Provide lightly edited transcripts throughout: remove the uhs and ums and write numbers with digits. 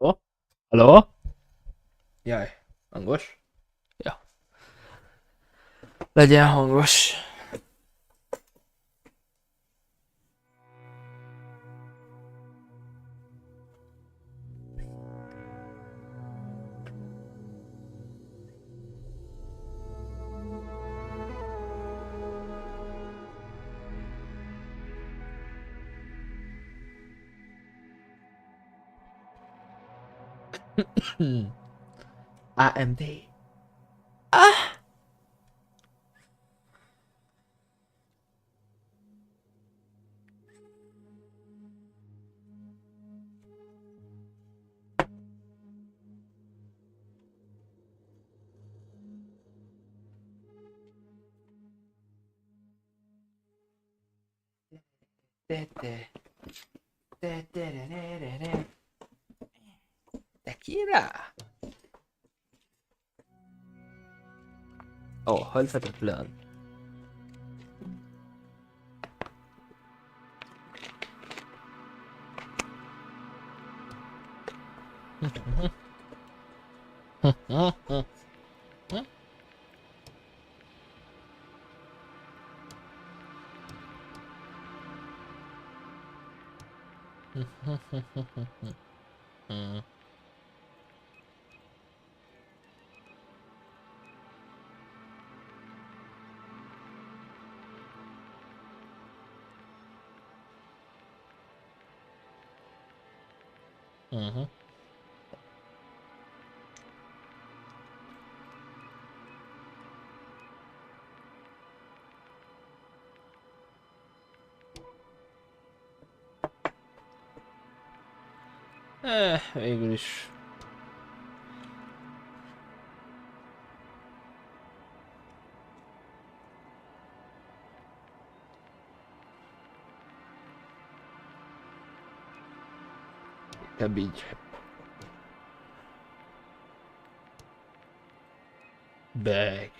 Halló? Halló? Jaj, hangos? Ja. Legyen hangos. AMD. Ah! Tequila! Åh, höllfettet Végül is. Inkább így. Bag.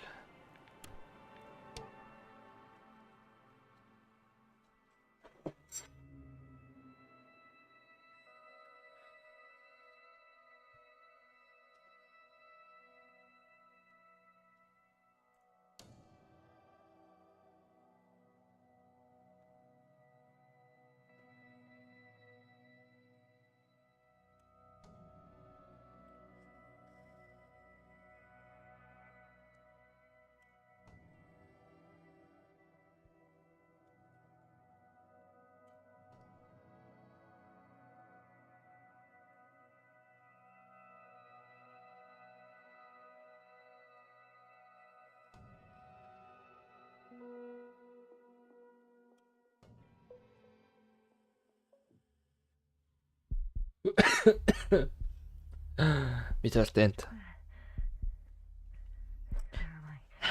Mi történt?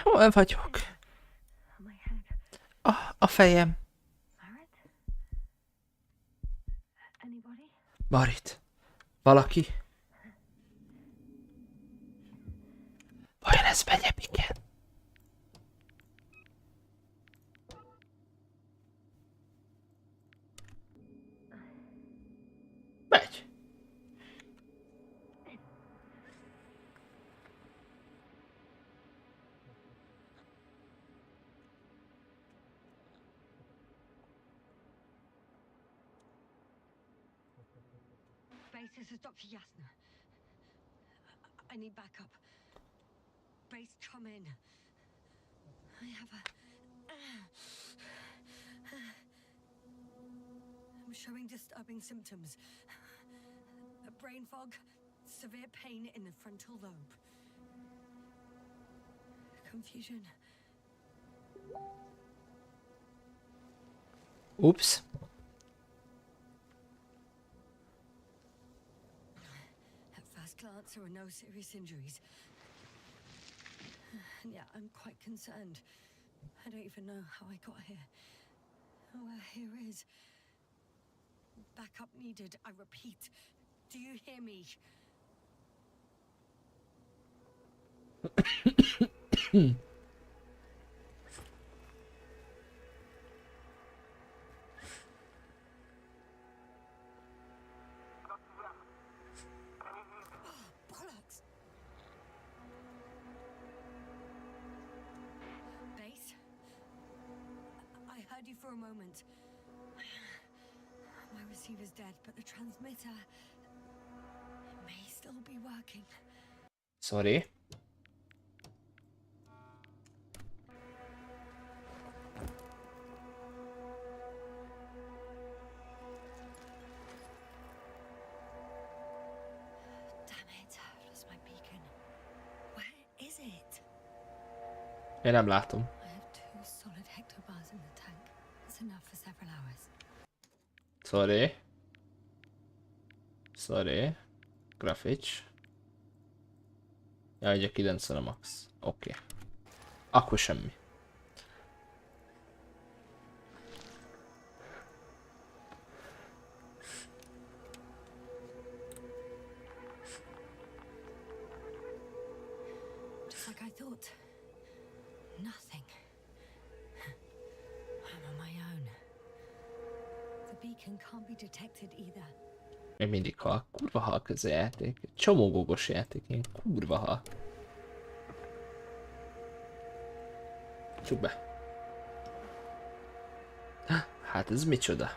Hol vagyok? A fejem. Marit. Valaki? Vajon ez megy igen? Megy. Base, this is Dr. Yasna. I need backup. Base, come in. I have a... I'm showing disturbing symptoms. A brain fog, severe pain in the frontal lobe. Confusion. Oops. At first glance, there are no serious injuries. And yet, I'm quite concerned. I don't even know how I got here. Where here is. Backup needed, I repeat. Do you hear me? heard you for a moment. My receiver's dead, but the transmitter may still be working. Sorry. Damn it, I've lost my beacon. Where is it? Én nem látom. I have 2 solid hectobars in the tank. It's enough for several hours. Sorry. Sorry. Graphics. Ja, ugye 9 a max. Oké. Akkor semmi. Just like I thought. Nothing. I'm on my own. The beacon can't be detected either. Még mindig hal. Kurva halk ez a játék. Csomó gogos játék. Én kurva hal. Csuk be. Hát ez micsoda?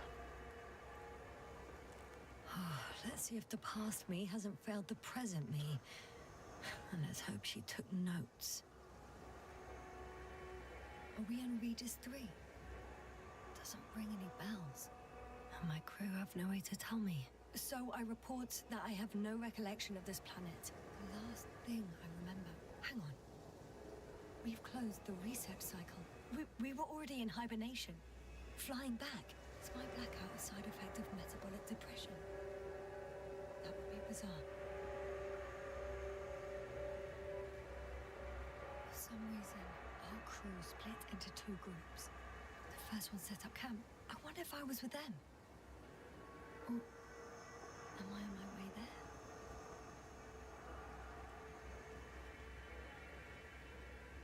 Let's see if the past me hasn't failed the present me. And let's hope she took notes. Are we on Regis 3? Doesn't ring any bells. And my crew have no way to tell me. So I report that I have no recollection of this planet. The last thing I remember. Hang on. We've closed the reset cycle. We were already in hibernation. Flying back. Is my blackout a side effect of metabolic depression? That would be bizarre. For some reason, our crew split into 2 groups. The first one set up camp. I wonder if I was with them. Or am I on my way there?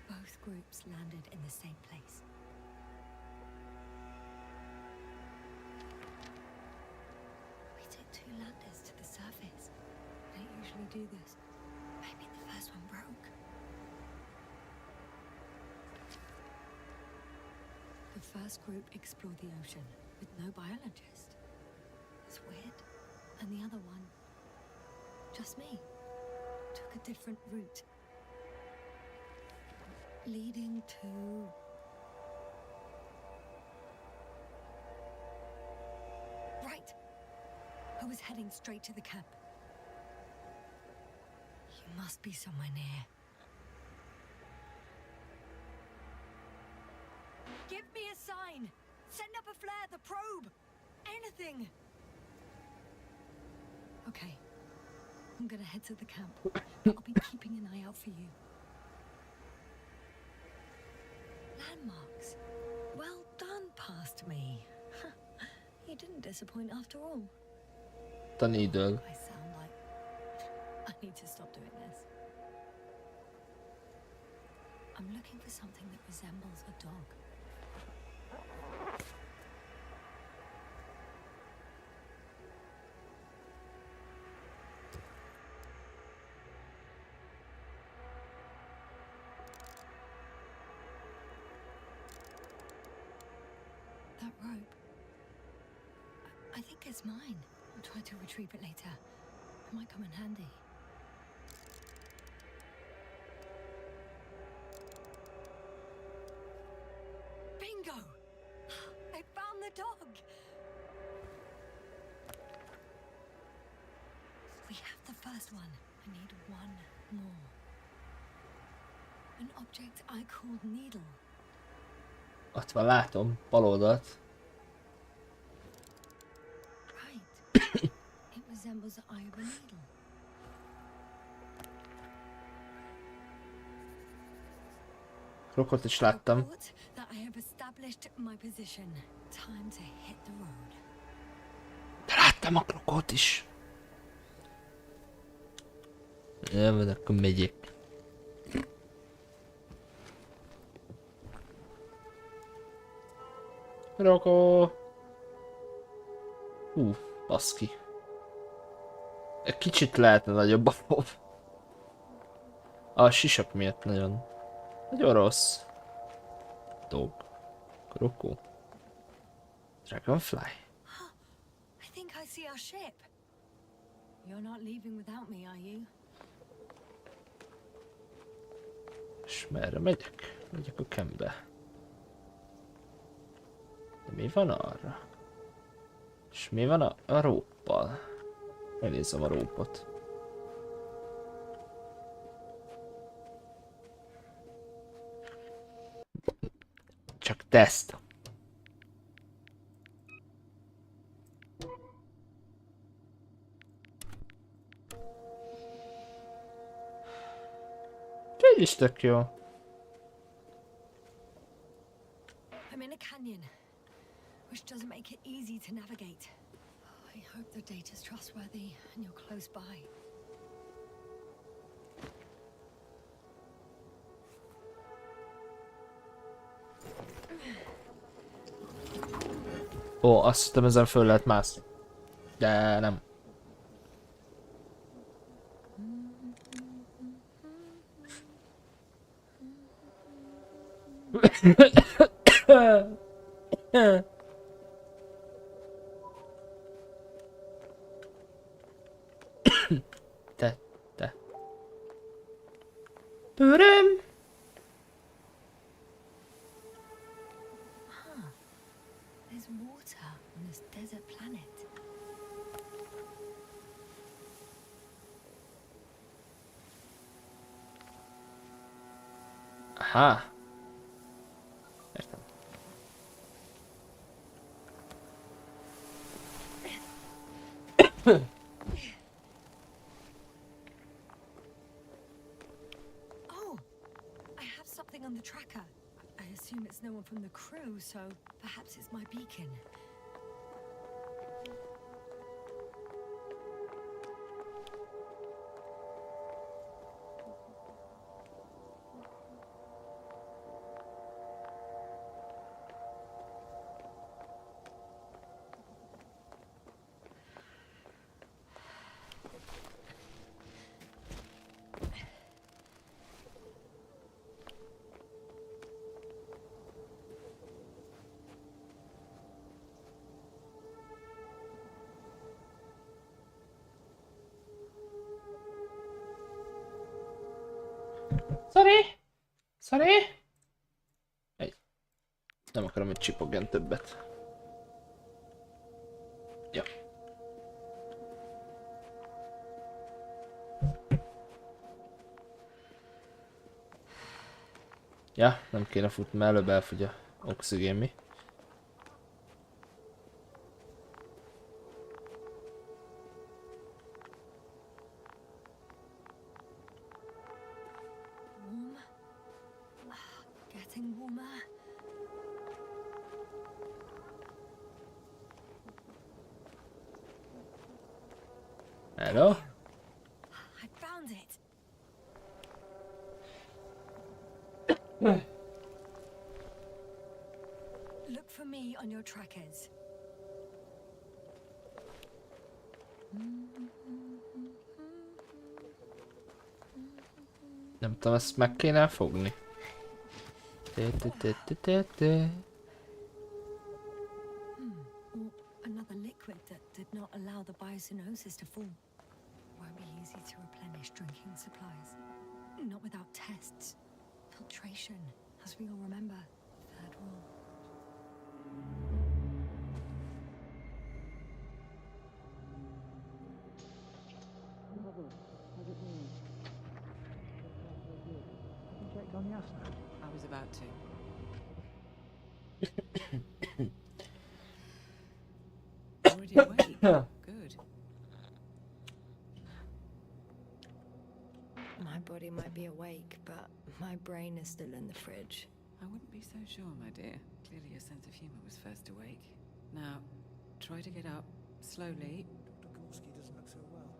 Both groups landed in the same place. We took 2 landers to the surface. I don't usually do this. Maybe the first one broke. The first group explored the ocean with no biologist. It's weird. And the other one, just me, took a different route. Leading to... Right! I was heading straight to the camp. You must be somewhere near. Give me a sign! Send up a flare, the probe! Anything! Okay. I'm gonna head to the camp. I'll be keeping an eye out for you. Landmarks. Well done, past me. You didn't disappoint after all. The needle. I sound like... I need to stop doing this. I'm looking for something that resembles a dog. That rope. I think it's mine. I'll try to retrieve it later. It might come in handy. Bingo! I found the dog! We have the first one. I need one more. An object I called needle. Ott van, látom. Bal oldalt. Right. It resembles the eye of a needle. Krokot is láttam. Report that I have established my position. Time to hit the road. De láttam a krokot is. Nem, mert akkor megyek. Krokó. Baszki. Egy kicsit lehetne nagyobb a fob. A sisak miatt nagyon rossz. Dog. Krokó. Dragonfly. I think I see our ship. You're not leaving without me, are you? És merre megyek? Megyek a kembe. De mi van arra? És mi van a róppal? Elnézem a rópot. Csak teszt. Így is tök jó. I'm in a canyon, which doesn't make it easy to navigate. I hope the data's trustworthy and you're close by. Ó, azt hittem ezen föl lehet mászni. De nem. Te. Öröm. There's water on this desert planet. Aha. Értem. Oh, I have something on the tracker. I assume it's no one from the crew, so perhaps it's my beacon. Sorry? Nem akarom, hogy csipogjon többet. Ja. Ja, nem kéne futni, mert előbb elfogy a oxigén, mi? Warm. Getting warmer. Hello? I found it. Look for me on your trackers. Nem tudom, ezt meg kéne fogni. Or another liquid that did not allow the biocenosis to form. Won't be easy to replenish drinking supplies. Not without tests. Filtration, as we all remember. Third rule. I was about to. Already awake? Good. My body might be awake, but my brain is still in the fridge. I wouldn't be so sure, my dear. Clearly your sense of humor was first awake. Now, try to get up, slowly. Dr. Gorski doesn't look so well.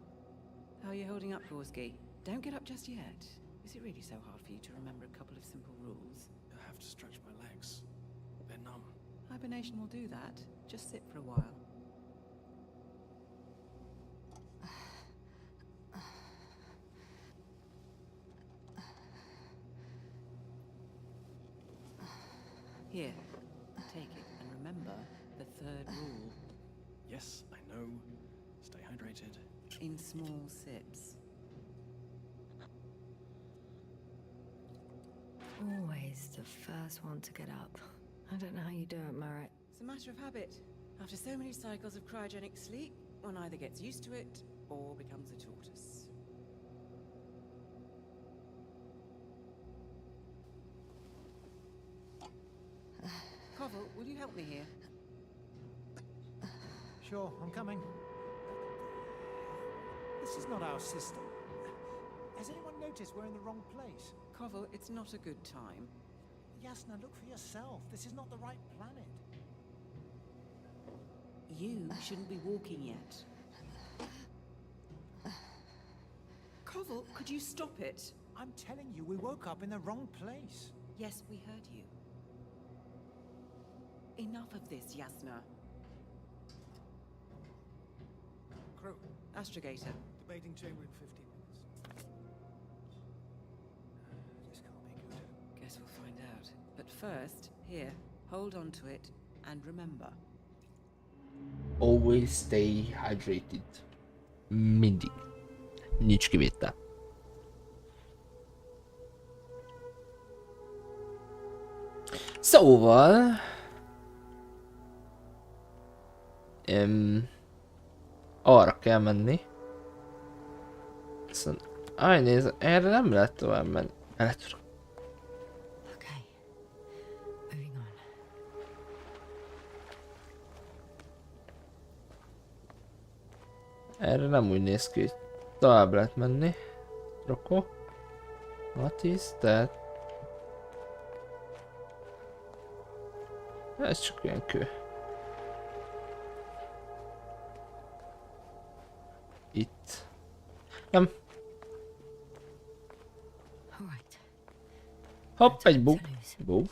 How are you holding up, Gorski? Don't get up just yet. Is it really so hard for you to remember a couple of simple rules? I have to stretch my legs. They're numb. Hibernation will do that. Just sit for a while. Here, take it, and remember, the third rule. Yes, I know. Stay hydrated. In small sips. Always the first one to get up. I don't know how you do it, Merritt. It's a matter of habit. After so many cycles of cryogenic sleep, one either gets used to it or becomes a tortoise. Koval, will you help me here? Sure, I'm coming. This is not our system. Has anyone noticed we're in the wrong place? Koval, it's not a good time. Yasna, look for yourself. This is not the right planet. You shouldn't be walking yet. Koval, could you stop it? I'm telling you, we woke up in the wrong place. Yes, we heard you. Enough of this, Yasna. Crew, Astrogator. debating chamber in 15 minutes. This can't be good. Guess we'll find out. But first, here, hold on to it and remember. Always stay hydrated. Mindig. Nincs kivétel. Szóval... arra kell menni. Viszont... nézd, erre nem lehet tovább menni. Okay. Moving on. Erre nem úgy néz ki, hogy tovább lehet menni. Roko. What is that? Ez csak ilyen kő. Itt. Nem. All right. Hopp, egy bug. Bug.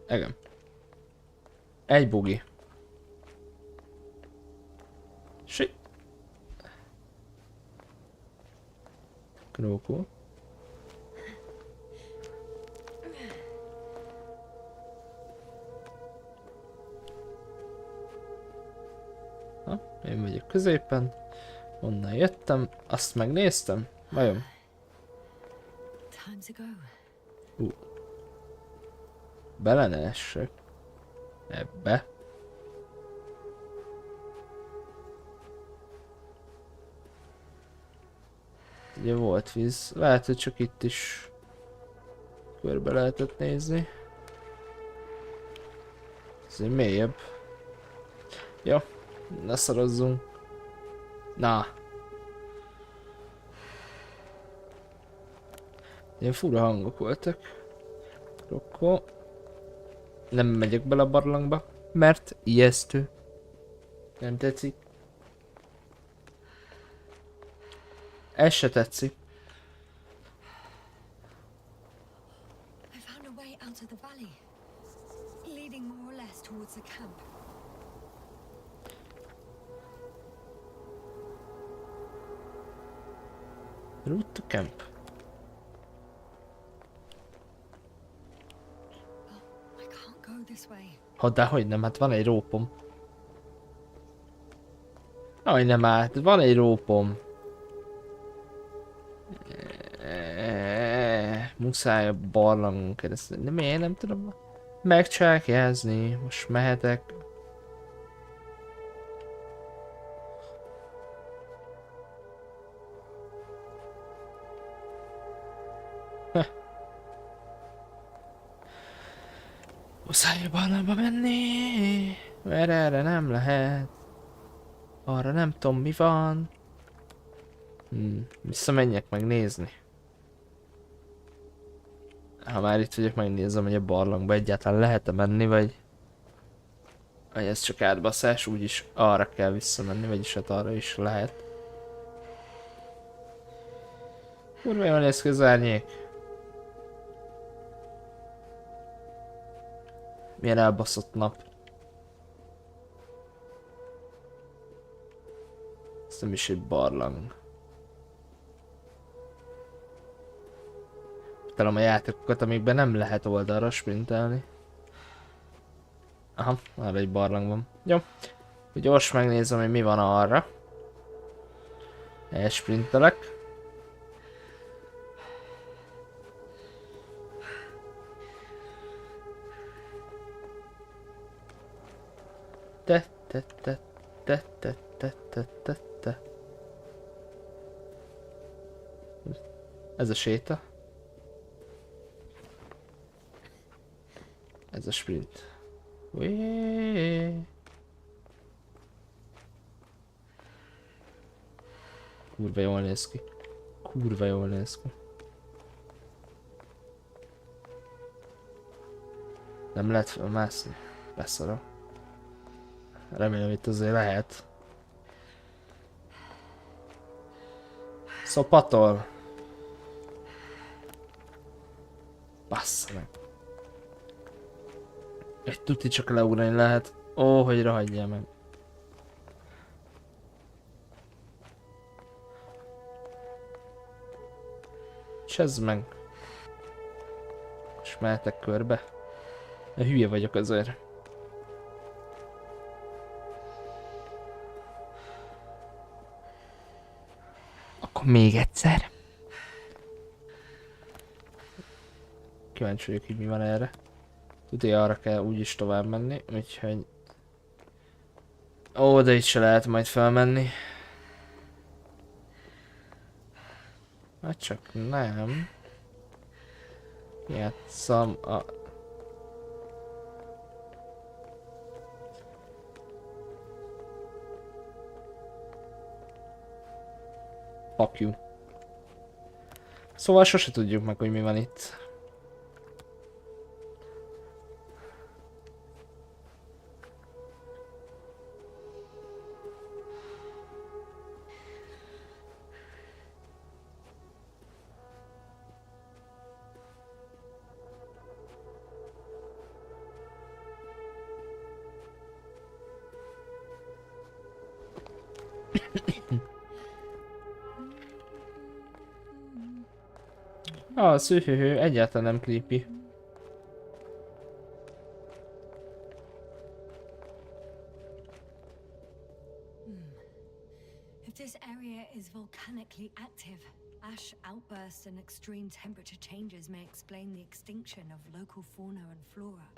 Igen. Egy bugi. Shit. Krókó. Ha, én vagyok középen. Onnan jöttem, azt megnéztem. Vajon? Time to go. Bele ne essek. Ebbe. Ugye volt víz. Lehet, hogy csak itt is körbe lehetett nézni. Ezért mélyebb. Jó, ne szarozzunk. Na. Ilyen fura hangok voltak. Rokko. Nem megyek bele a barlangba, mert ijesztő. Nem tetszik. Ez se tetszik. I found a way out of the valley, leading more or less towards the camp. Route to camp. I can't go this way. Dehogy nem, hát van egy rópom. Aj nem hát, van egy rópom. Muszáj a barlangon keresztül. De miért nem tudom megcsákjázni? Most mehetek. Muszáj a barlangba menni, mert erre nem lehet. Arra nem tudom mi van. Visszamenjek megnézni. Ha már itt vagyok, megnézem, hogy a barlangba egyáltalán lehet-e menni, vagy ez csak átbaszás, úgyis arra kell visszamenni, vagyis hát arra is lehet. Kurva jól néz ki az árnyék. Milyen elbaszott nap. Ez nem is egy barlang. Talán a játékokat, amikben nem lehet oldalra sprintelni. Aha, arra egy barlang van. Jó. Gyors megnézem, hogy mi van arra. Elsprintelek. Te. Ez a séta. Ez a sprint. Ué. Kurva jól néz ki. Kurva jól néz ki. Nem lehet felmászni. Beszarok. Remélem itt azért lehet. Szopatol. Bassza meg. Egy tuti csak leugrani lehet. Ó, hogy rahagyjál meg. Csezd meg. És mehetek körbe. De hülye vagyok azért. Akkor még egyszer. Kíváncsi vagyok, hogy mi van erre. Tudja, arra kell úgyis tovább menni, úgyhogy... Ó, de itt se lehet majd felmenni. Hát csak nem. Játsszam a... Fuck you. Szóval sose tudjuk meg, hogy mi van itt. A szűhőhő egyáltalán nem creepy. If this area is volcanically active, ash outbursts and extreme temperature changes may explain the extinction of local fauna and flora.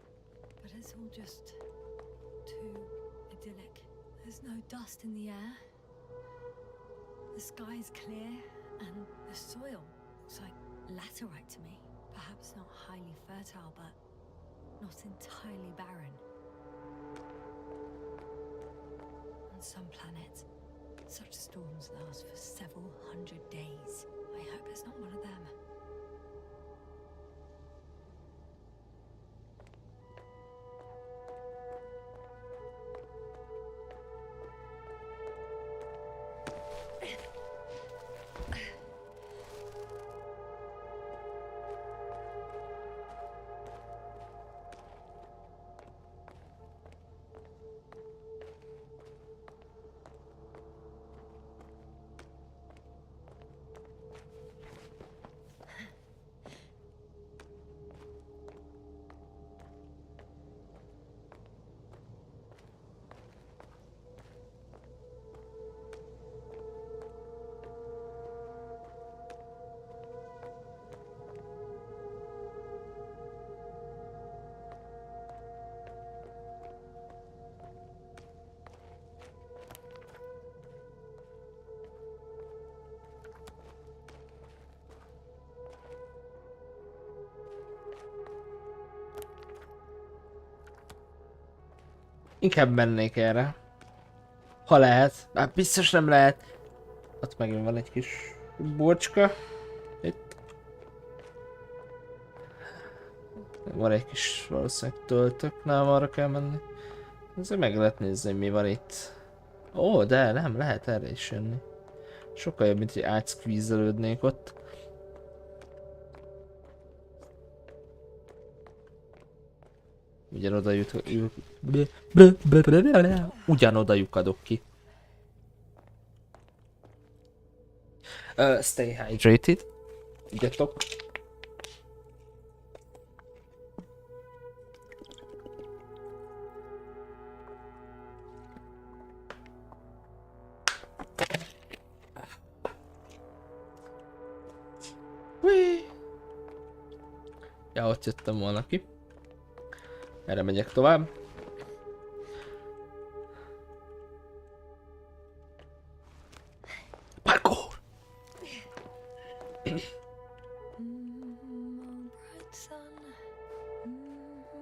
But it's all just too idyllic. There's no dust in the air. The sky's clear and the soil looks like laterite to me. Perhaps not highly fertile, but not entirely barren. On some planets, such storms last for several hundred days. I hope it's not one of them. Inkább mennék erre. Ha lehet. Hát biztos nem lehet. Ott megint van egy kis bocska. Itt. Van egy kis valószínűleg töltök, nem arra kell menni. Azért meg lehet nézni, mi van itt. Ó, de nem, lehet erre is jönni. Sokkal jobb, mint hogy átszkvízelődnék ott. Ugyanoda ugyanoda lyukadok ki. Stay hydrated. Igyatok. Ja, ott jöttem volna ki. Erre megyek tovább. Parkour! Bright sun,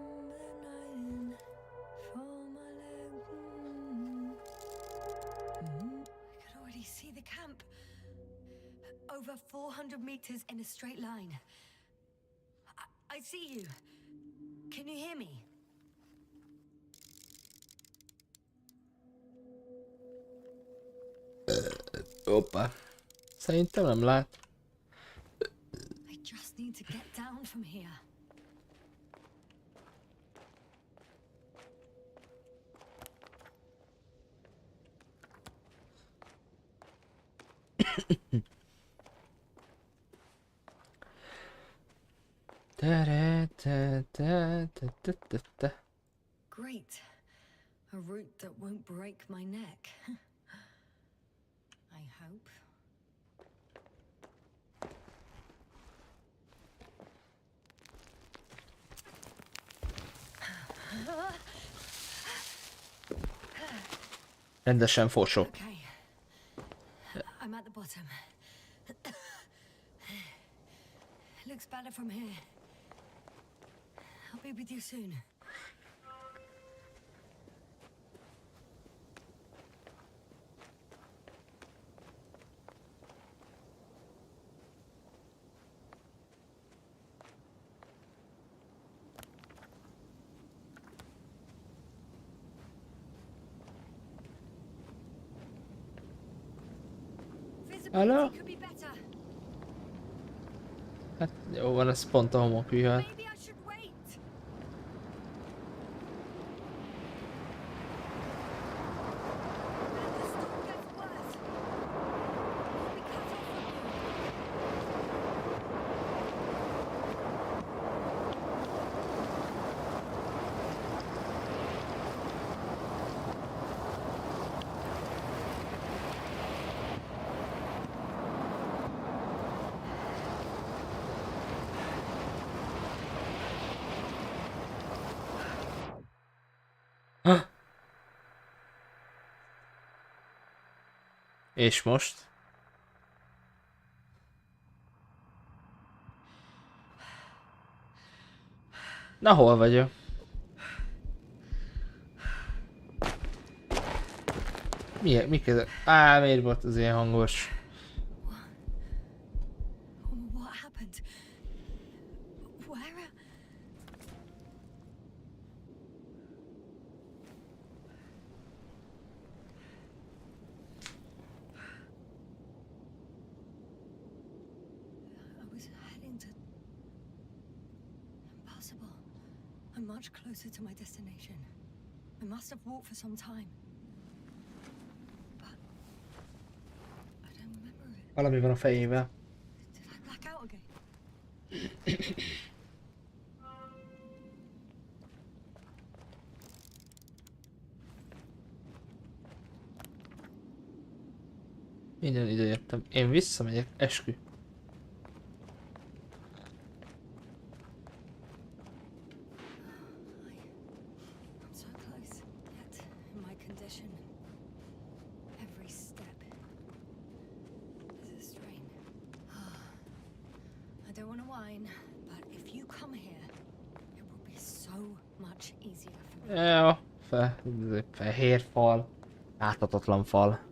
moonlighting from my leg. I could already see the camp. Over 400 meters in a straight line. I see you. Can you hear me? Hoppá. Szerintem nem lát. I just need to get down from here. Great. A route that won't break my neck. I hope. Rendesen fosok. Okay. I'm at the bottom. Looks better from here. I'll be with you soon. Hello? Visibility could be better. Hát jó van, ez pont a homokvihar. Maybe I should wait. The storm gets worse. I'll be cut off from you. És most? Na, hol vagyok? Mik ezek? Á, miért volt az ilyen hangos? What happened? Where? I was heading to... Impossible. I'm much closer to my destination. I must have walked for some time. But... I don't remember it. Valami van a fejével. Did I black out again? Minden ide jöttem. Én visszamegyek, eskü. I'm so close, yet in my condition, every step is a strain. I don't want to whine, but if you come here, it will be so much easier for me. Jó, fehér fal. Láthatatlan fal.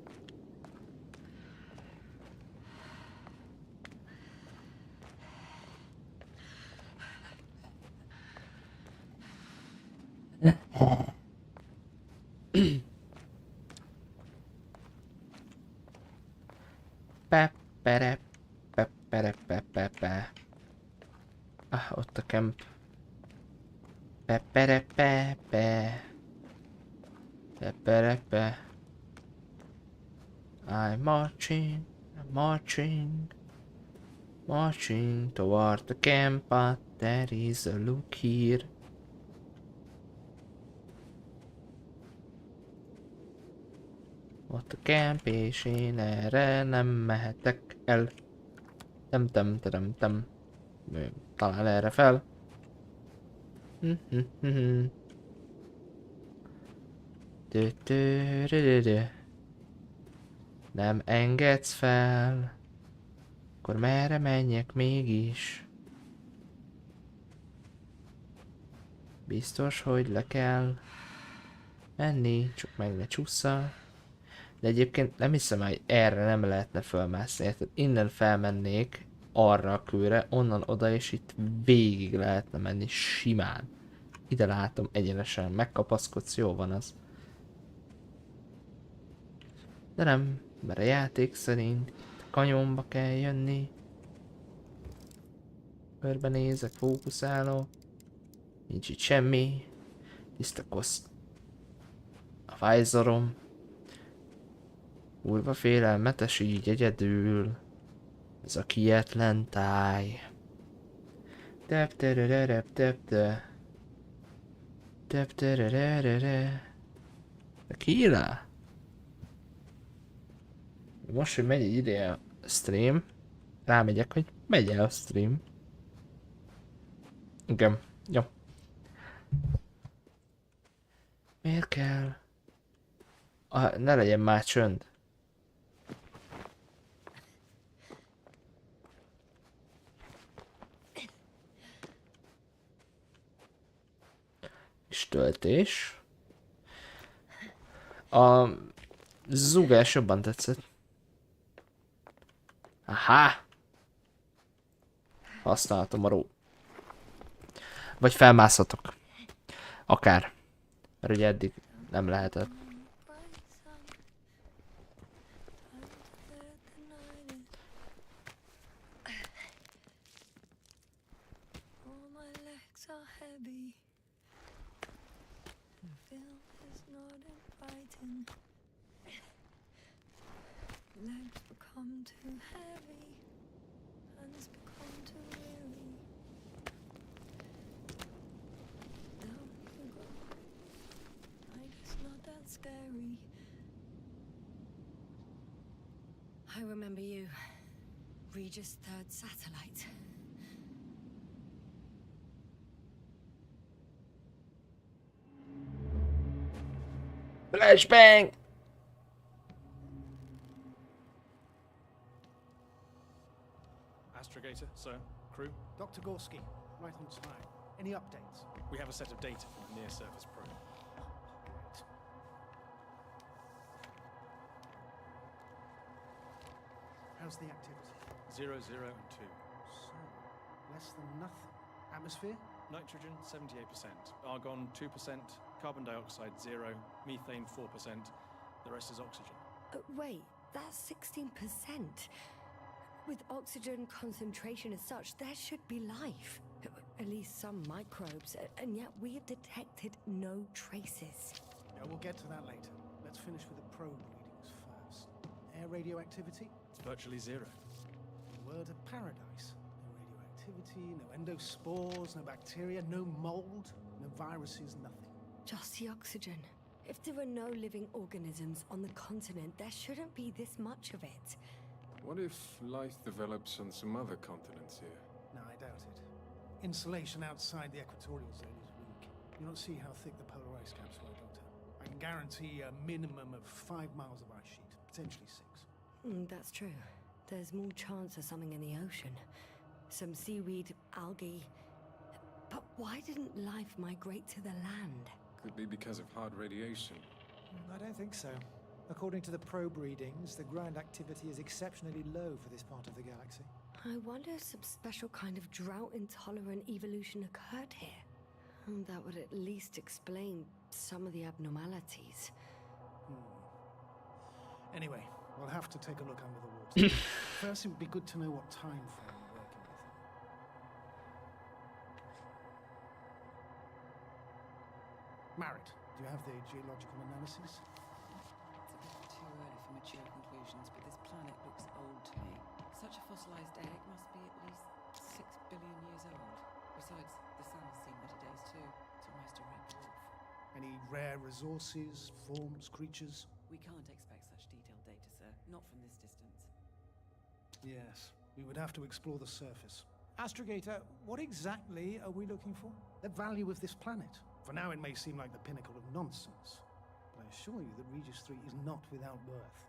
Pepere, pepere, pepepe. Ah, ott a camp. Pepere, pepe. Pepere, pe. I'm marching, marching toward the camp, but there is a look here. Ott a camp, és én erre nem mehetek el. Tem. Talán erre fel. Nem engedsz fel, akkor merre menjek mégis? Biztos, hogy le kell menni, csak meg ne csussza. De egyébként nem hiszem, hogy erre nem lehetne felmászni, érted? Innen felmennék arra a kőre, onnan oda, és itt végig lehetne menni simán. Ide látom egyenesen, megkapaszkodsz, jó van az. De nem, mert a játék szerint kanyonba kell jönni. Körbenézek, fókuszálok. Nincs itt semmi. Tiszta kosz. A vájzorom. Kurva félelmetes így egyedül. Ez a kietlen táj. Tep-tere-re-rep-tep-te. Tep-tere-re-re-re. Tequila? Most, hogy megy egy ideje a stream, rámegyek, hogy megy el a stream. Igen, jó. Miért kell? Ne legyen már csönd. És töltés. A zúgás jobban tetszett. Aha! Használtam a ró. Vagy felmászhatok. Akár. Mert ugye eddig nem lehetett. Legs become too heavy, hands become too weary. Down you go. Like it's not that scary. I remember you. Regis' third satellite. Flashbang! Astrogator, sir. Crew? Dr. Gorski, right on time. Any updates? We have a set of data from the near-surface probe. Great. How's the activity? 0, 0, and 2. So, less than nothing. Atmosphere? Nitrogen, 78%. Argon, 2%. Carbon dioxide, 0. Methane, 4%. The rest is oxygen. Wait, that's 16%. With oxygen concentration as such, there should be life. At least some microbes, and yet we have detected no traces. Yeah, we'll get to that later. Let's finish with the probe readings first. Air radioactivity? It's virtually 0. A word of paradise. No radioactivity, no endospores, no bacteria, no mold, no viruses, nothing. Just the oxygen. If there are no living organisms on the continent, there shouldn't be this much of it. What if life develops on some other continents here? No, I doubt it. Insulation outside the equatorial zone is weak. You don't see how thick the polar ice caps were, Doctor. I can guarantee a minimum of 5 miles of ice sheet, potentially 6. That's true. There's more chance of something in the ocean. Some seaweed, algae. But why didn't life migrate to the land? Could be because of hard radiation. I don't think so. According to the probe readings, the ground activity is exceptionally low for this part of the galaxy. I wonder if some special kind of drought-intolerant evolution occurred here. That would at least explain some of the abnormalities. Anyway, we'll have to take a look under the water. First, it would be good to know what time frame we're working with. Marit, do you have the geological analysis? It's a bit too early for mature conclusions, but this planet looks old to me. Such a fossilized egg must be at least 6 billion years old. Besides, the sun has seen better days too. It's almost a red dwarf. Any rare resources, forms, creatures? We can't expect such detailed data, sir. Not from this distance. Yes, we would have to explore the surface. Astrogator, what exactly are we looking for? The value of this planet. For now, it may seem like the pinnacle of nonsense, but I assure you that Regis 3 is not without worth.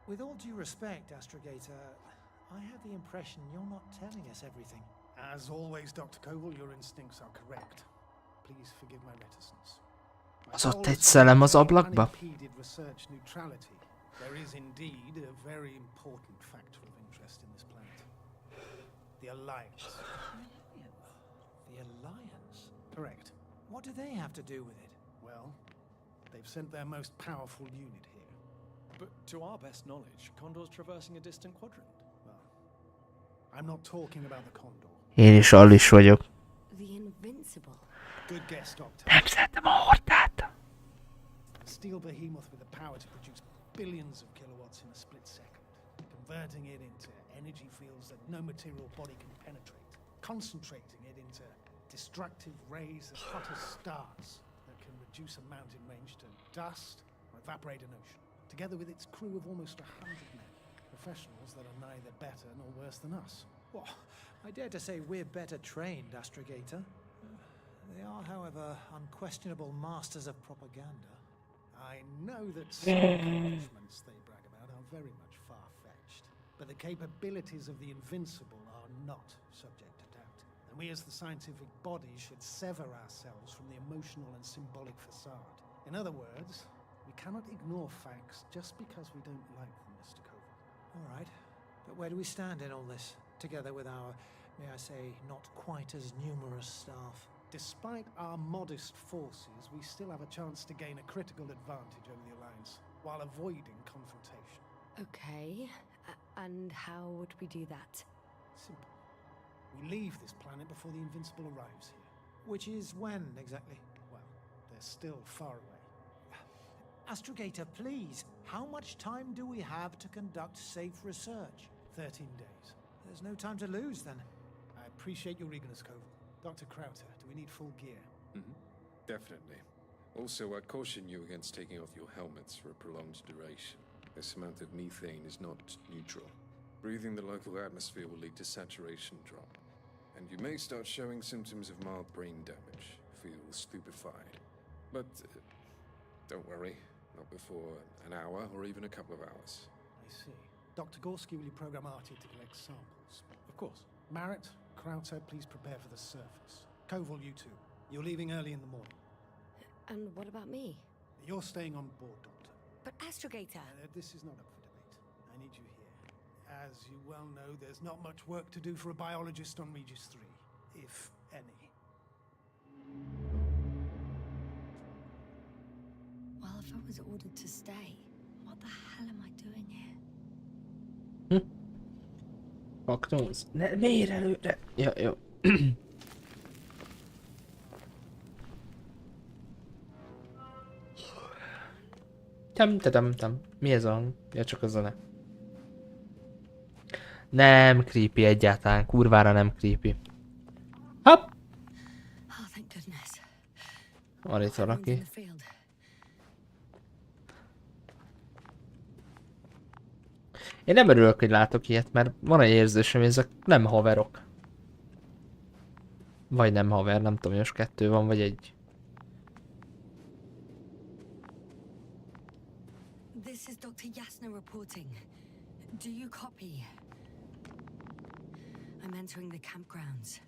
With all due respect, Astrogator, I have the impression you're not telling us everything. As always, Dr. Koval, your instincts are correct. Please forgive my reticence. My Az ott goal egy is to szellem az maintain ablakba. unimpeded research neutrality. There is indeed a very important factor of interest in this planet. The Alliance. The Alliance? Correct. What do they have to do with it? Well, they've sent their most powerful unit here. But to our best knowledge, Condor's traversing a distant quadrant. Well, I'm not talking about the Condor. Én is allis vagyok. The Invincible. Good guess, Doctor. Nem szeretem a hordát. A steel behemoth with the power to produce billions of kilowatts in a split second, converting it into energy fields that no material body can penetrate, concentrating it into destructive rays as hot as stars that can reduce a mountain range to dust or evaporate an ocean, together with its crew of almost 100 men, professionals that are neither better nor worse than us. Well, I dare to say we're better trained, Astrogator. They are, however, unquestionable masters of propaganda. I know that some accomplishments they brag about are very much far-fetched, but the capabilities of the Invincible are not subject to doubt. And we as the scientific body should sever ourselves from the emotional and symbolic facade. In other words, we cannot ignore facts just because we don't like them, Mr. Koval. All right, but where do we stand in all this, together with our, may I say, not quite as numerous staff? Despite our modest forces, we still have a chance to gain a critical advantage over the Alliance, while avoiding confrontation. Okay, and how would we do that? Simple. We leave this planet before the Invincible arrives here. Which is when, exactly? Well, they're still far away. Astrogator, please, how much time do we have to conduct safe research? 13 days. There's no time to lose, then. I appreciate your eagerness, Koval. Dr. Krauter, do we need full gear? Definitely. Also, I caution you against taking off your helmets for a prolonged duration. This amount of methane is not neutral. Breathing the local atmosphere will lead to saturation drop, and you may start showing symptoms of mild brain damage, feel stupefied. But don't worry, not before an hour or even a couple of hours. I see. Dr. Gorski, will you program Artie to collect samples? Of course. Marrett, Krauter, please prepare for the surface. Koval, you two. You're leaving early in the morning. And what about me? You're staying on board, Doctor. But Astrogator! This is not up for debate. I need you here. As you well know, there's not much work to do for a biologist on Regis 3, if any. Well, if I was ordered to stay, what the hell am I doing here? Aknóz. Ne, miért előre? Ja, jó. Tem. Mi ez a hang? Ja, csak a zene. Nem creepy egyáltalán. Kurvára nem creepy. Hopp! Oh, thank goodness. Van itt valaki. In the field. Én nem örülök, hogy látok ilyet, mert van egy érzésem, hogy ezek nem haverok. Vagy nem haver, nem tudom, most kettő van, vagy egy. This is Dr. Yasna reporting. Do you copy? I'm entering the campgrounds.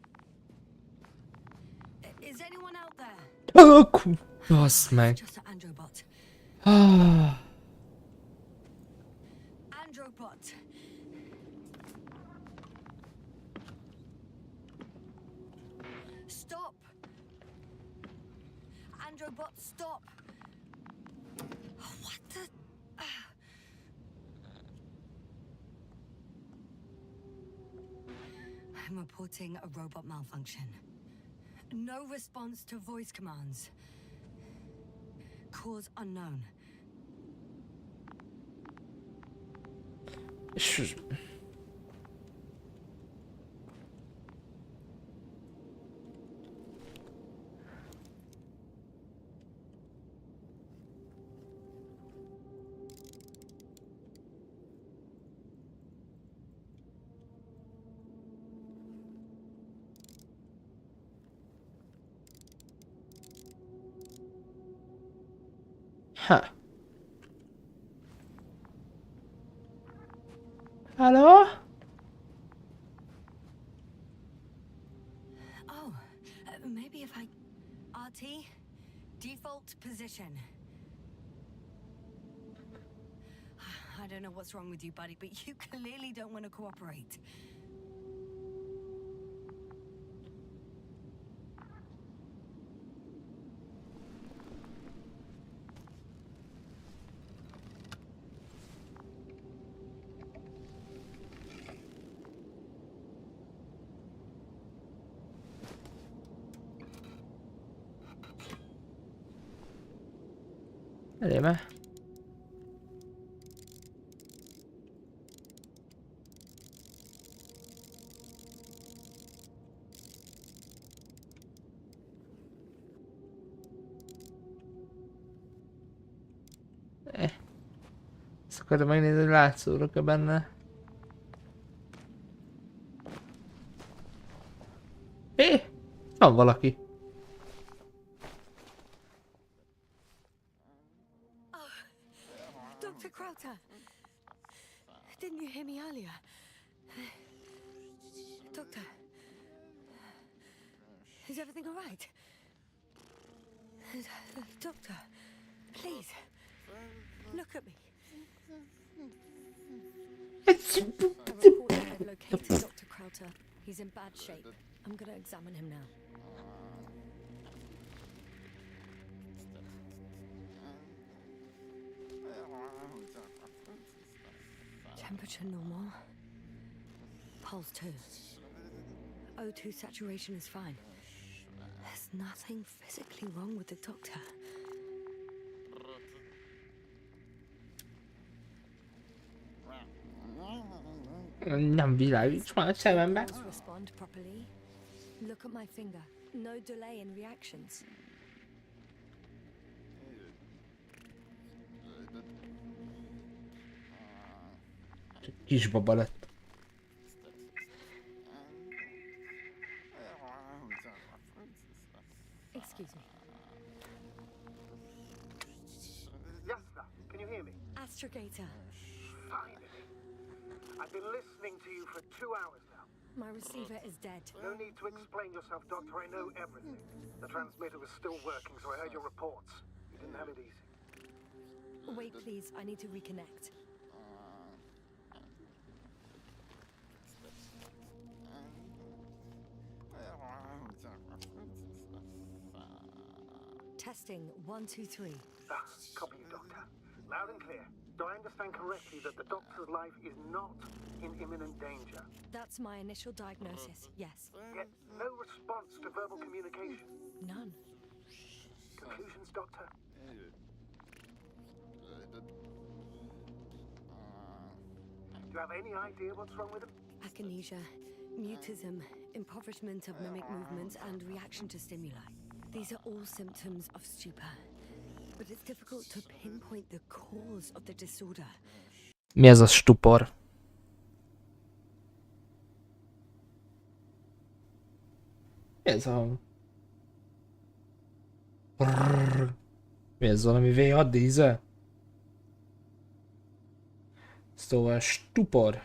Is anyone out there? Basz meg. Just an Androbot. Androbot. Stop. Androbot, stop. What the? I'm reporting a robot malfunction. No response to voice commands. Cause unknown. És... Ha. Hello? Oh, maybe if I... RT? Default position. I don't know what's wrong with you, buddy, but you clearly don't want to cooperate. Eleme. Ezt akartam megnézni, hogy látszódok-e benne. Van valaki. Dr. Crowther! Didn't you hear me earlier? Doctor? Is everything all right? Doctor, please, look at me. I've located Dr. Crowther. He's in bad shape. I'm gonna examine him now. Temperature normal. Pulse 2. O2 saturation is fine. There's nothing physically wrong with the doctor. Nem világíts már a szemembe. Pulse respond properly. Look at my finger. No delay in reactions. Kisbaba lett. Excuse me. Yes, sir. Can you hear me? Astrogator. Finally. I've been listening to you for 2 hours now. My receiver is dead. No need to explain yourself, Doctor. I know everything. The transmitter was still working, so I heard your reports. You didn't have it easy. Wait, please. I need to reconnect. Testing 1, 2, 3. Copy you, Doctor. Loud and clear. Do I understand correctly that the Doctor's life is not in imminent danger? That's my initial diagnosis, yes. Yet no response to verbal communication. None. Conclusions, Doctor? Do you have any idea what's wrong with him? Akinesia, mutism, impoverishment of mimic movements, and reaction to stimuli. These are all symptoms of stupor. But it's difficult to pinpoint the cause of the disorder. Mi ez a stupor? Mi ez a hang? Brrr. Mi ez, valami V6 dízel? Szóval stupor.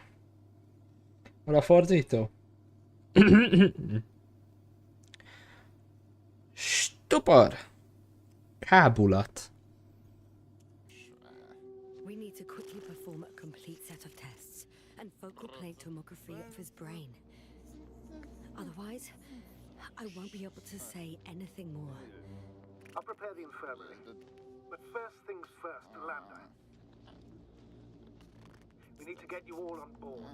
Hol a fordító? Stupor. Kábulat. We need to quickly perform a complete set of tests and focal plane tomography of his brain. Otherwise, I won't be able to say anything more. I'll prepare the infirmary. But first things first, Lambda. We need to get you all on board.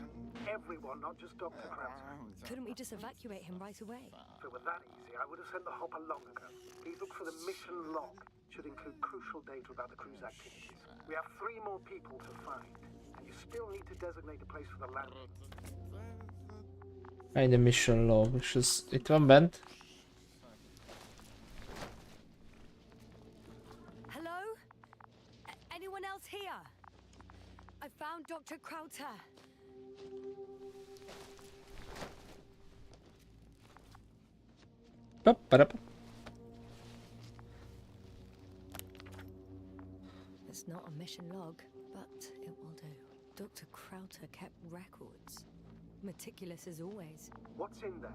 Everyone, not just Dr. Krauser. Couldn't we just evacuate him right away? If it were that easy, I would have sent the hopper long ago. Please look for the mission log. It should include crucial data about the crew's activities. We have 3 more people to find. And you still need to designate a place for the landing. Egy a mission log, és ez itt van bent. Hello? Anyone else here? I found Dr. Krauter. mission log, but it will do. Dr. Krauter kept records. Meticulous as always. What's in there?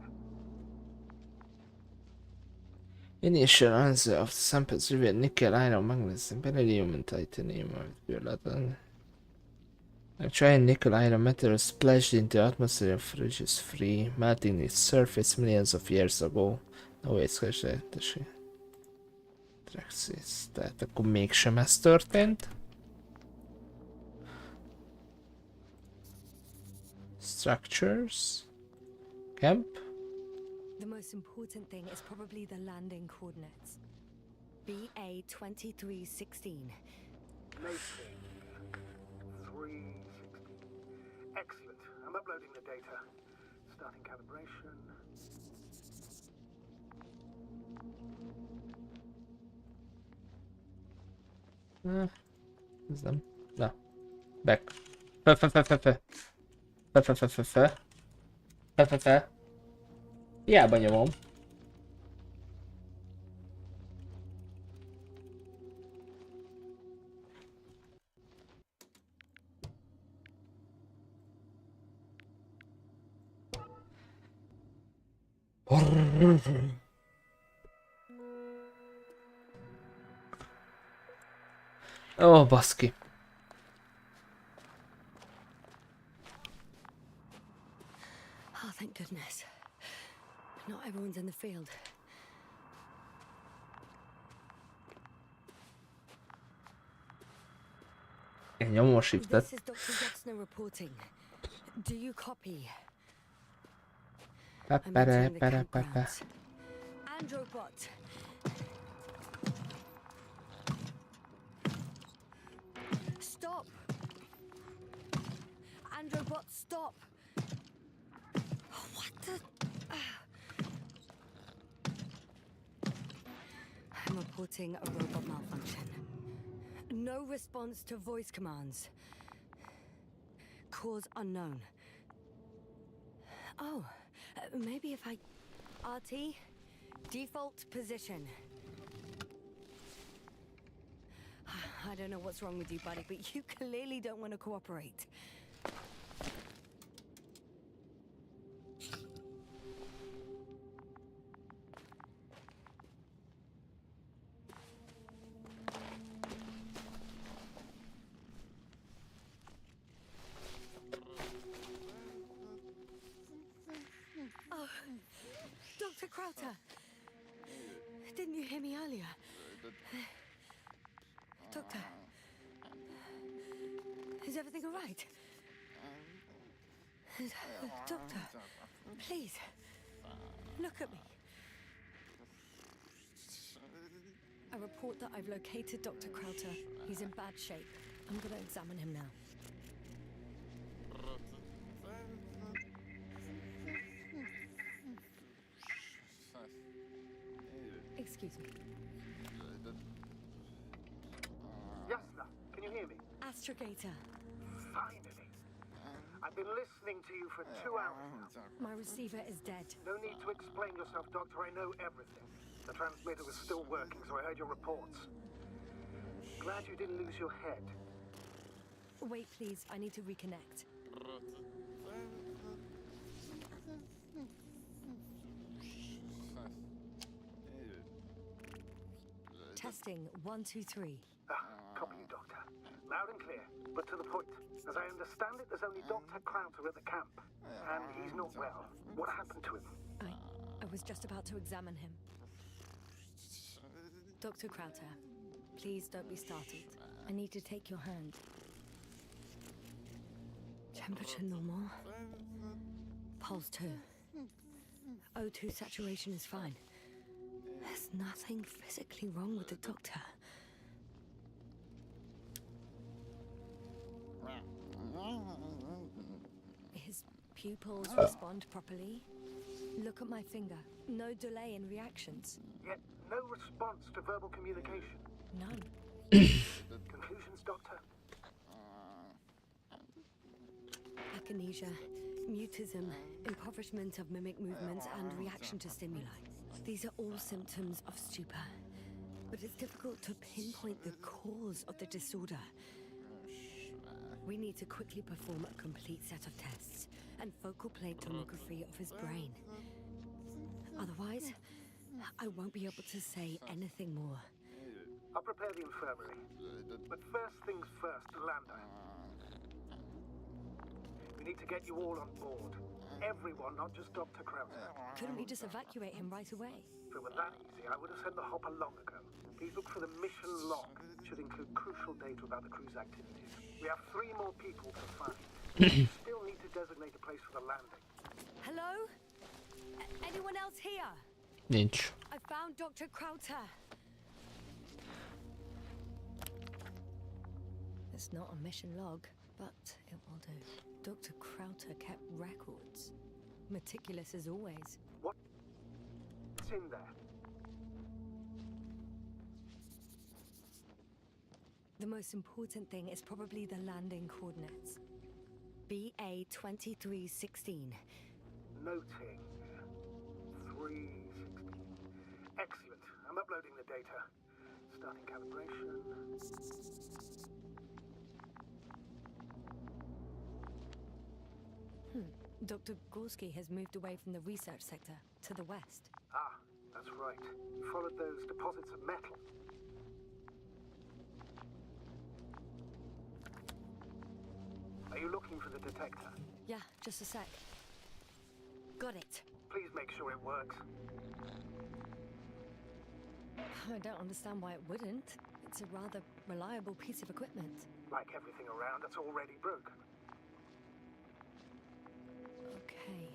Initial answer of the samples revealed nickel, iron, magnesium, beryllium, and titanium. Giant nickel iron metal splashed into the atmosphere of ridges free, melting its surface millions of years ago. No észrevehetőség. Traxis. Tehát akkor mégsem ez történt. Structures. Camp. The most important thing is probably the landing coordinates. BA 2316. Mason. 316. Excellent. I'm uploading the data. Starting calibration. Nézem. Na. Back. Fe. Hiába nyomom. Ó, baszki. Oh, thank goodness. Not everyone's in the field. Én nyomom a shiftet. This is Dr. Jackson reporting. Do you copy? I'm entering the campgrounds. Androbot. Stop. Androbot, stop. What the? I'm reporting a robot malfunction. No response to voice commands. Cause unknown. Oh, maybe if I... RT? Default position. I don't know what's wrong with you, buddy, but you clearly don't want to cooperate. Dr. Krauter! Didn't you hear me earlier? Doctor? Is everything all right? Doctor, please, look at me. I report that I've located Dr. Krauter. He's in bad shape. I'm gonna examine him now. Excuse me. Yes, sir. Can you hear me? Astrogator. Finally. I've been listening to you for 2 hours now. My receiver is dead. No need to explain yourself, Doctor. I know everything. The transmitter was still working, so I heard your reports. Glad you didn't lose your head. Wait, please. I need to reconnect. Testing 1, 2, 3. Copy you, Doctor. Loud and clear, but to the point. As I understand it, there's only Dr. Krauter at the camp. And he's not well. What happened to him? I was just about to examine him. Dr. Krauter, please don't be startled. I need to take your hand. Temperature normal. Pulse 2. O2 saturation is fine. There's nothing physically wrong with the doctor. His pupils respond properly. Look at my finger. No delay in reactions. Yet no response to verbal communication. None. Conclusions, Doctor? Akinesia, mutism, impoverishment of mimic movements, and reaction to stimuli. These are all symptoms of stupor. But it's difficult to pinpoint the cause of the disorder. We need to quickly perform a complete set of tests and focal plate tomography of his brain. Otherwise, I won't be able to say anything more. I'll prepare the infirmary. But first things first, Lander. We need to get you all on board. Everyone, not just Dr. Krauser. Couldn't we just evacuate him right away? If it were that easy, I would have sent the hopper long ago. Please look for the mission log. It should include crucial data about the crew's activities. We have 3 more people to find. We still need to designate a place for the landing. Hello? Anyone else here? Nincs. I found Dr. Krauter. It's not a mission log, but it will do. Dr. Krauter kept records. Meticulous as always. What's in there? The most important thing is probably the landing coordinates. BA 2316. Noting. 316. Excellent. I'm uploading the data. Starting calibration. Dr. Gorski has moved away from the research sector to the west. Ah, that's right. You followed those deposits of metal. Are you looking for the detector? Yeah, just a sec. Got it. Please make sure it works. I don't understand why it wouldn't. It's a rather reliable piece of equipment. Like everything around that's already broken. Okay,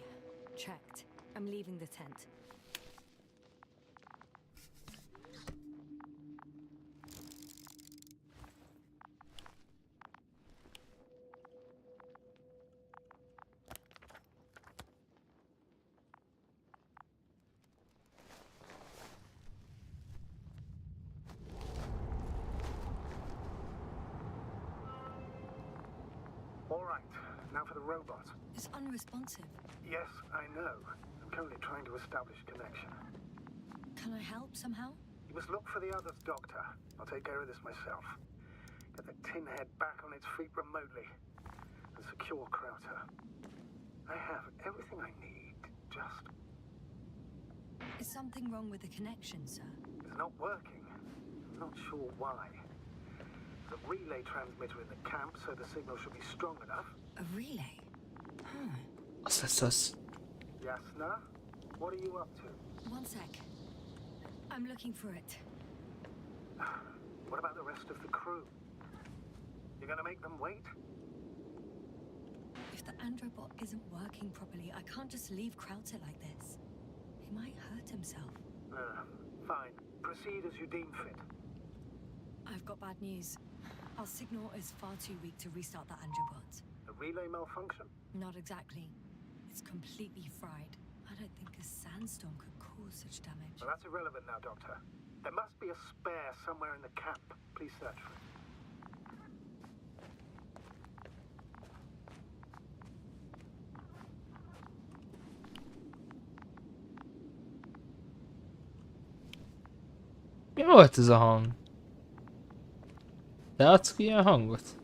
checked. I'm leaving the tent. All right, now for the robot. It's unresponsive. Yes, I know. I'm currently trying to establish a connection. Can I help somehow? You must look for the others, Doctor. I'll take care of this myself. Get the tin head back on its feet remotely. And secure Krauter. I have everything I need. Just... Is something wrong with the connection, sir? It's not working. I'm not sure why. The relay transmitter in the camp, so the signal should be strong enough. A relay? Az lesz az. Yasna, what are you up to? One sec. I'm looking for it. What about the rest of the crew? You're gonna make them wait? If the androbot isn't working properly, I can't just leave Krauter like this. He might hurt himself. Fine. Proceed as you deem fit. I've got bad news. Our signal is far too weak to restart the androbot. A relay malfunction? Not exactly. It's completely fried. I don't think a sandstorm could cause such damage. Well, that's irrelevant now, Doctor. There must be a spare somewhere in the camp. Please search for it. Mi volt ez a hang? Te adsz ki ilyen hangot?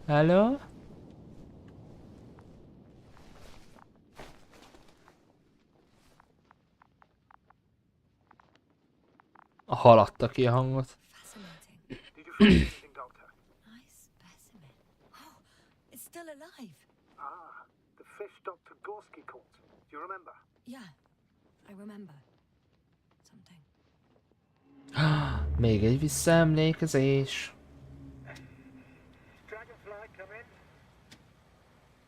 Hello? A hal adta ki a hangot. Fascinating. Did you find anything, Doctor? Nice specimen. Oh, it's still alive. Ah, the fish Dr. Gorski caught. Do you remember? Yeah, I remember. Something. Még egy visszaemlékezés. Dragonfly, come in.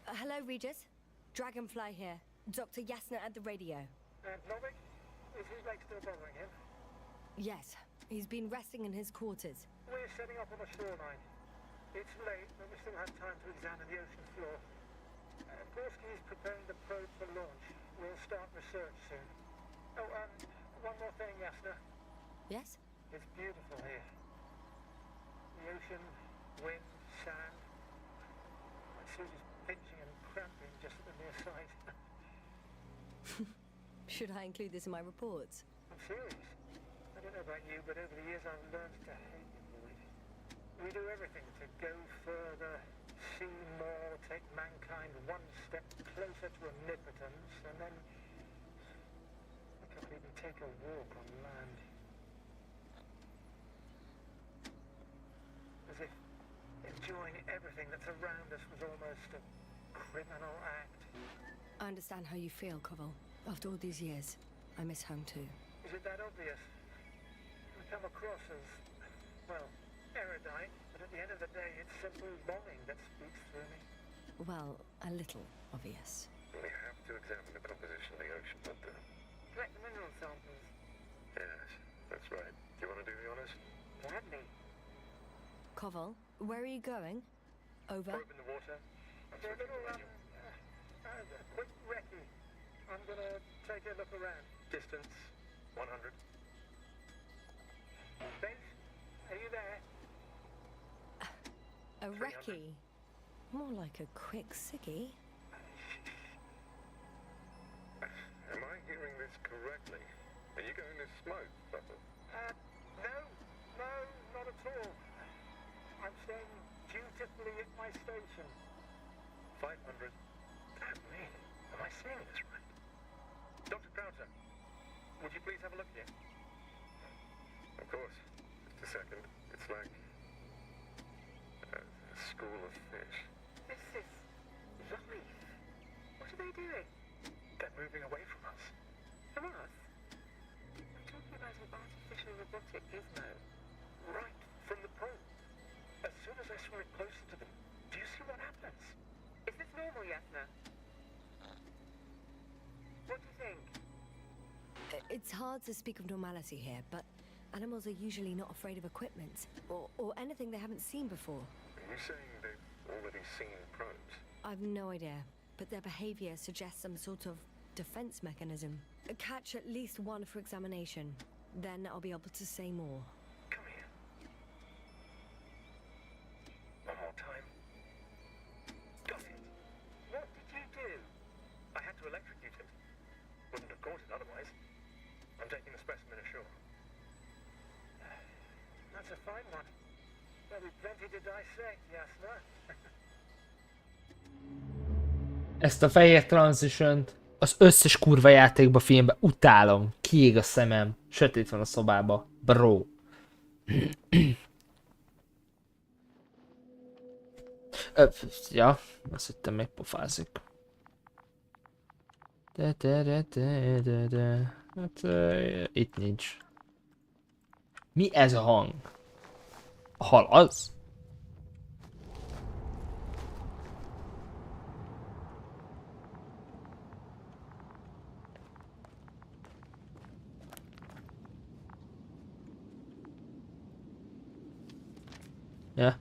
Hello, Regis. Dragonfly here. Dr. Yasna at the radio. Novik, is his leg still bothering him? Yes, he's been resting in his quarters. We're setting up on the shoreline. It's late, but we still have time to examine the ocean floor. Gorski is preparing the probe for launch. We'll start research soon. Oh, one more thing, Yasna. Yes? It's beautiful here. The ocean, wind, sand. My suit is pinching and cramping just at the near side. Should I include this in my reports? I'm serious. I don't know about you, but over the years I've learned to hate the void. We do everything to go further, see more, take mankind one step closer to omnipotence, and then we completely take a walk on land. As if enjoying everything that's around us was almost a criminal act. I understand how you feel, Koval. After all these years, I miss home too. Is it that obvious? I come across as, well, erudite, but at the end of the day, it's simple longing that speaks through me. Well, a little obvious. We have to examine the composition of the ocean, Doctor. Collect mineral samples. Yes, that's right. Do you want to do the honors? Gladly. Koval, where are you going? Over. Probe in the water. For a little, a quick recce. I'm gonna take a look around. Distance, 100. Base, are you there? A recce? More like a quick ciggy. Am I hearing this correctly? Are you going to smoke, Bubble? No, not at all. I'm staying dutifully at my station. 500. Damn me. Am I seeing this right? Dr. Crowther, would you please have a look here? Of course. Just a second. It's like a school of fish. This is life. What are they doing? They're moving away from us. From us? I'm talking about an artificial robotic gizmo. Right from the probe. As soon as I saw it closer to them, do you see what happens? Is this normal, Yasna? What do you think? It's hard to speak of normality here, but animals are usually not afraid of equipment or anything they haven't seen before. Are you saying they've already seen probes? I've no idea, but their behavior suggests some sort of defense mechanism. Catch at least one for examination. Then I'll be able to say more. Come here. One more time. Got it. What did you do? I had to electrocute him. Wouldn't have caught it otherwise. I'm taking the specimen ashore. That's a fine one. There'll be plenty to dissect, Yasna. Ezt a fehér transition-t az összes kurva játékba, filmbe utálom. Kiég a szemem. Sötét van a szobába. Bro. Ja, azt hittem megpofázik. Hát itt nincs. Mi ez a hang? A hal az? Ja.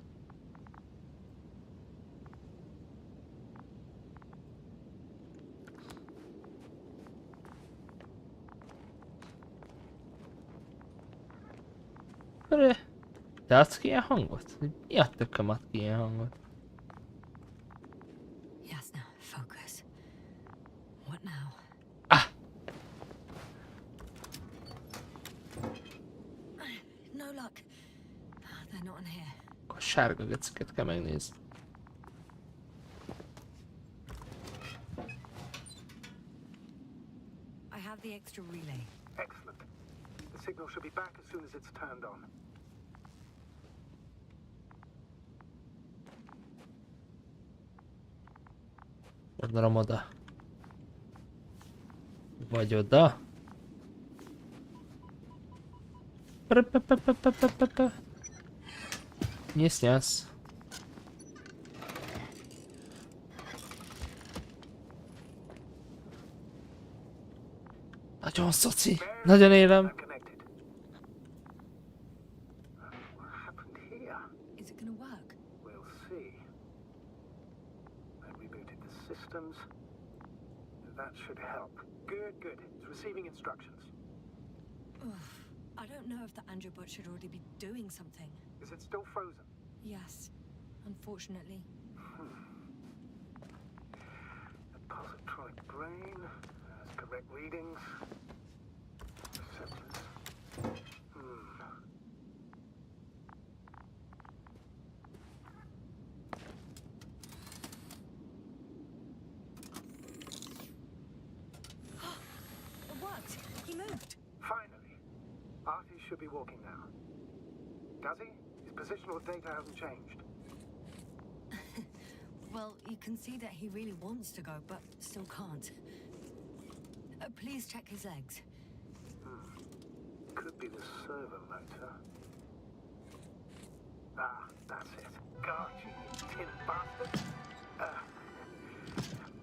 Te adsz ki ilyen hangot? Mi a tököm ad ki ilyen hangot? Yasna, focus. What now? Ah! No luck. They're not in here. A sárga geceket kell megnézni. I have the extra relay. Excellent. The signal should be back as soon as it's turned on. Gondolom oda. Vagy oda. Nyisz, nyisz. Nagyon szoci. Nagyon élem. Is it gonna work? We'll see. I rebooted the systems. That should help. Good. It's receiving instructions. Oof. I don't know if the Androbot should already be doing something. Is it still frozen? Yes, unfortunately. The positronic brain has correct readings. Receptors. should be walking now. Does he? His positional data hasn't changed. Well, you can see that he really wants to go, but still can't. Please check his legs. Could be the servo motor. Ah, that's it. Got you, you tin bastard.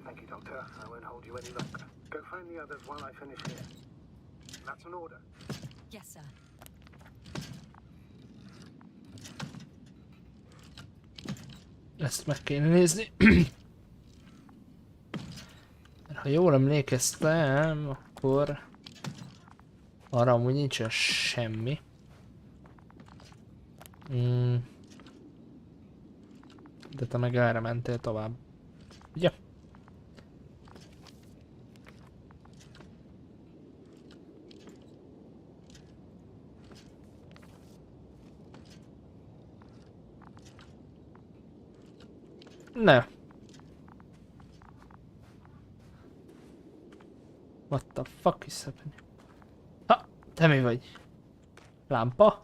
Thank you, Doctor. I won't hold you any longer. Go find the others while I finish here. That's an order. Yes, sir. Ezt meg kéne nézni. Ha jól emlékeztem, akkor arra amúgy nincsen semmi. De te meg erre mentél tovább. Ugye? Ne. What the fuck is happening? Ha! Te mi vagy? Lámpa?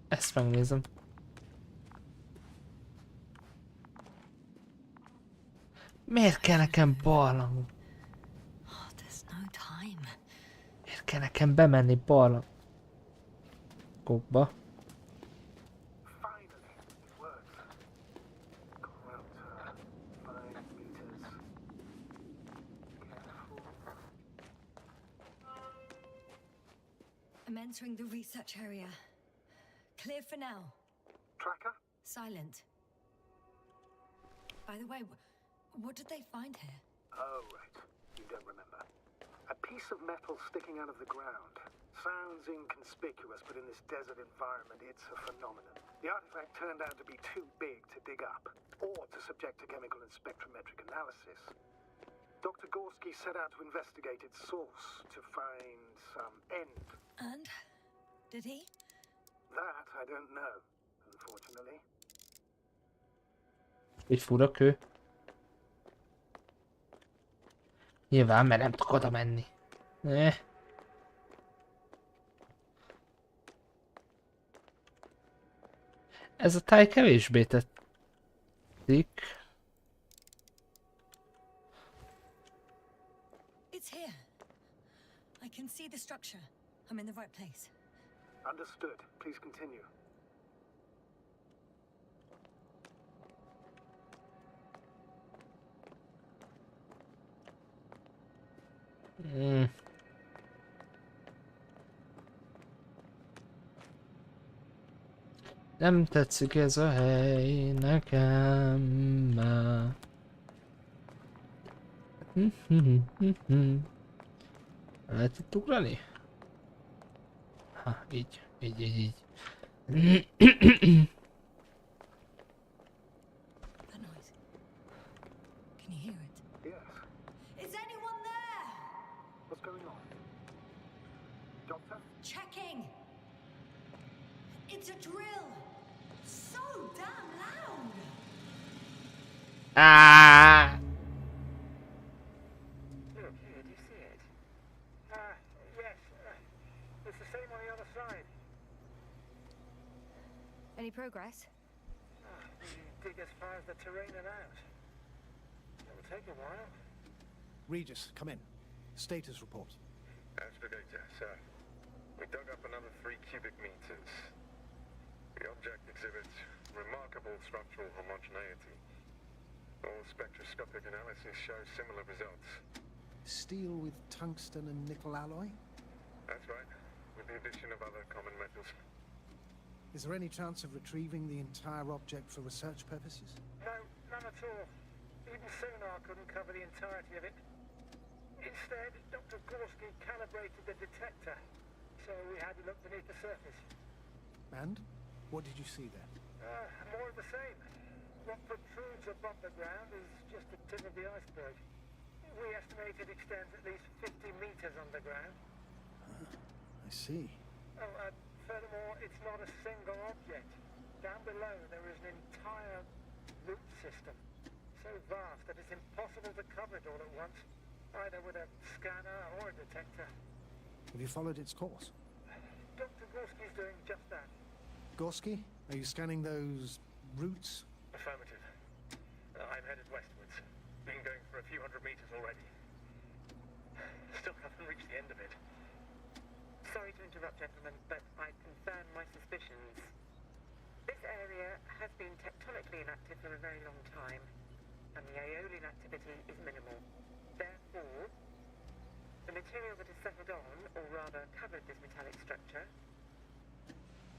Ezt megnézem. Miért kell nekem barlang? Oh, there's no time. Miért kell nekem bemenni barlang? Kokba. Finally, it works. Got about 5 meters. Careful. I'm entering the research area. Clear for now. Tracker? Silent. By the way, what did they find here? Oh, right. You don't remember. A piece of metal sticking out of the ground. Sounds inconspicuous, but in this desert environment, it's a phenomenon. The artifact turned out to be too big to dig up, or to subject to chemical and spectrometric analysis. Dr. Gorski set out to investigate its source, to find some end. And? Did he? That I don't know, unfortunately. Egy fura kő. Nyilván, mert nem tudok oda menni. Ez a táj kevésbé tetszik. It's here. I can see the structure. I'm in the right place. Understood. Please continue. Nem tetszik ez a hely nekem már. Lehet itt ugrani? Ha, így. That noise. Can you hear it? Yes. Is anyone there? What's going on? Doctor? Checking. It's a drill. So damn loud. Ah! Look here, do you see it? Yes. It's the same on the other side. Any progress? We dig as far as the terrain and out. It will take a while. Regis, come in. Status report. Astragator, sir. We dug up another 3 cubic meters. The object exhibits remarkable structural homogeneity. All spectroscopic analysis shows similar results. Steel with tungsten and nickel alloy? That's right, with the addition of other common metals. Is there any chance of retrieving the entire object for research purposes? No, none at all. Even sonar couldn't cover the entirety of it. Instead, Dr. Gorski calibrated the detector, so we had to look beneath the surface. And? What did you see there? More of the same. What protrudes above the ground is just the tip of the iceberg. We estimate it extends at least 50 meters underground. I see. Oh, furthermore, it's not a single object. Down below, there is an entire root system. so vast that it's impossible to cover it all at once, either with a scanner or a detector. Have you followed its course? Dr. Gorski's doing just that. Gorski, are you scanning those routes? Affirmative. I'm headed westwards. Been going for a few hundred meters already. Still haven't reached the end of it. Sorry to interrupt, gentlemen, but I confirm my suspicions. This area has been tectonically inactive for a very long time, and the Aeolian activity is minimal. Therefore, the material that has settled on, or rather covered this metallic structure,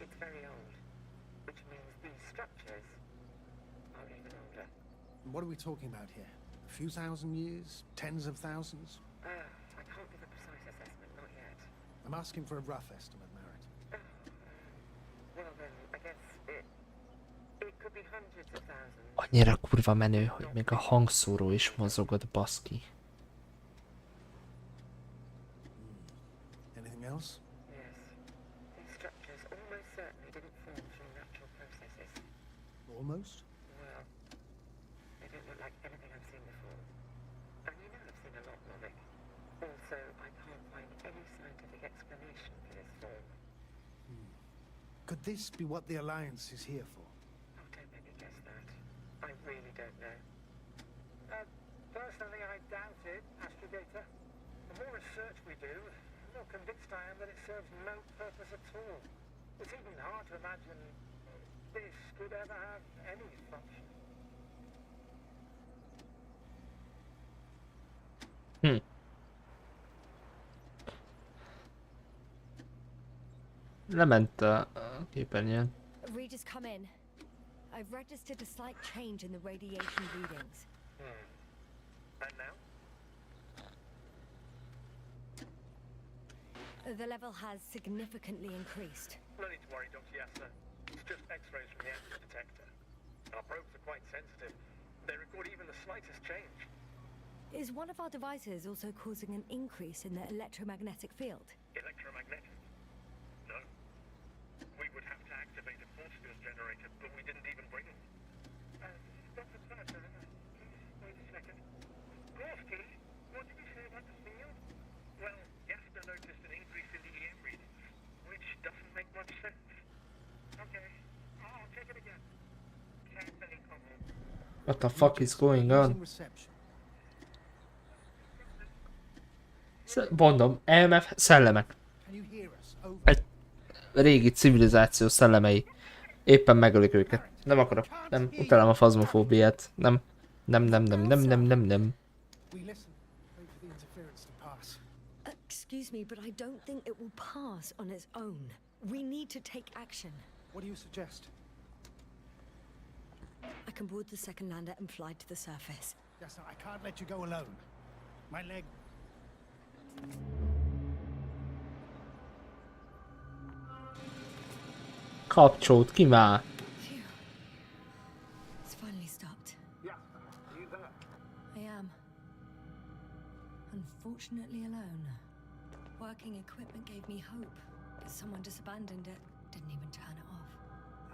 it's very old, which means these structures are even older. What are we talking about here? A few thousand years? Tens of thousands? I can't give a precise assessment, not yet. I'm asking for a rough estimate, Merritt. Well then, I guess it could be hundreds of thousands. Annyira kurva menő, hogy még a hangszóró is mozogott, baszki. Anything else? Yes. These structures almost certainly didn't form from natural processes. Almost? Well, they don't look like anything I've seen before. And you know I've seen a lot, Monik. Also, I can't find any scientific explanation for this form. Could this be what the Alliance is here for? Oh, don't make me guess that. I really don't know. Personally, I doubt it, Astrogator. The more research we do, the more convinced I am that it serves no purpose at all. It's even hard to imagine this could ever have any function. Lement a képernyőn. Readers come in. I've registered a slight change in the radiation readings. And now? The level has significantly increased. No need to worry, Dr. Yasser. It's just X-rays from the active detector. Our probes are quite sensitive. They record even the slightest change. Is one of our devices also causing an increase in the electromagnetic field? Electromagnetic? No. We would have to activate a force field generator, but we didn't even bring it. Dr. Senator, wait a second. Gorski, what did you say about the field? Well, Yasser noticed an increase in the EM readings, which doesn't make much sense. Okay, I'll check it again. Carefully, Corporal. What the fuck is going on? Using reception. Mondom, EMF szellemek. Can you hear us? Over. Egy régi civilizáció szellemei. Éppen megölik őket. Nem akarok. Nem. Utálom a fazmofóbiát. Nem. Nem. We listen. Wait for the interference to pass. Excuse me, but I don't think it will pass on its own. We need to take action. What do you suggest? I can board the second lander and fly to the surface. Yes, sir, I can't let you go alone. My leg. Kapcsolt ki már. Phew. It's finally stopped. Yeah, you there? I am. Unfortunately alone. Working equipment gave me hope, but someone just abandoned it. Didn't even turn it off.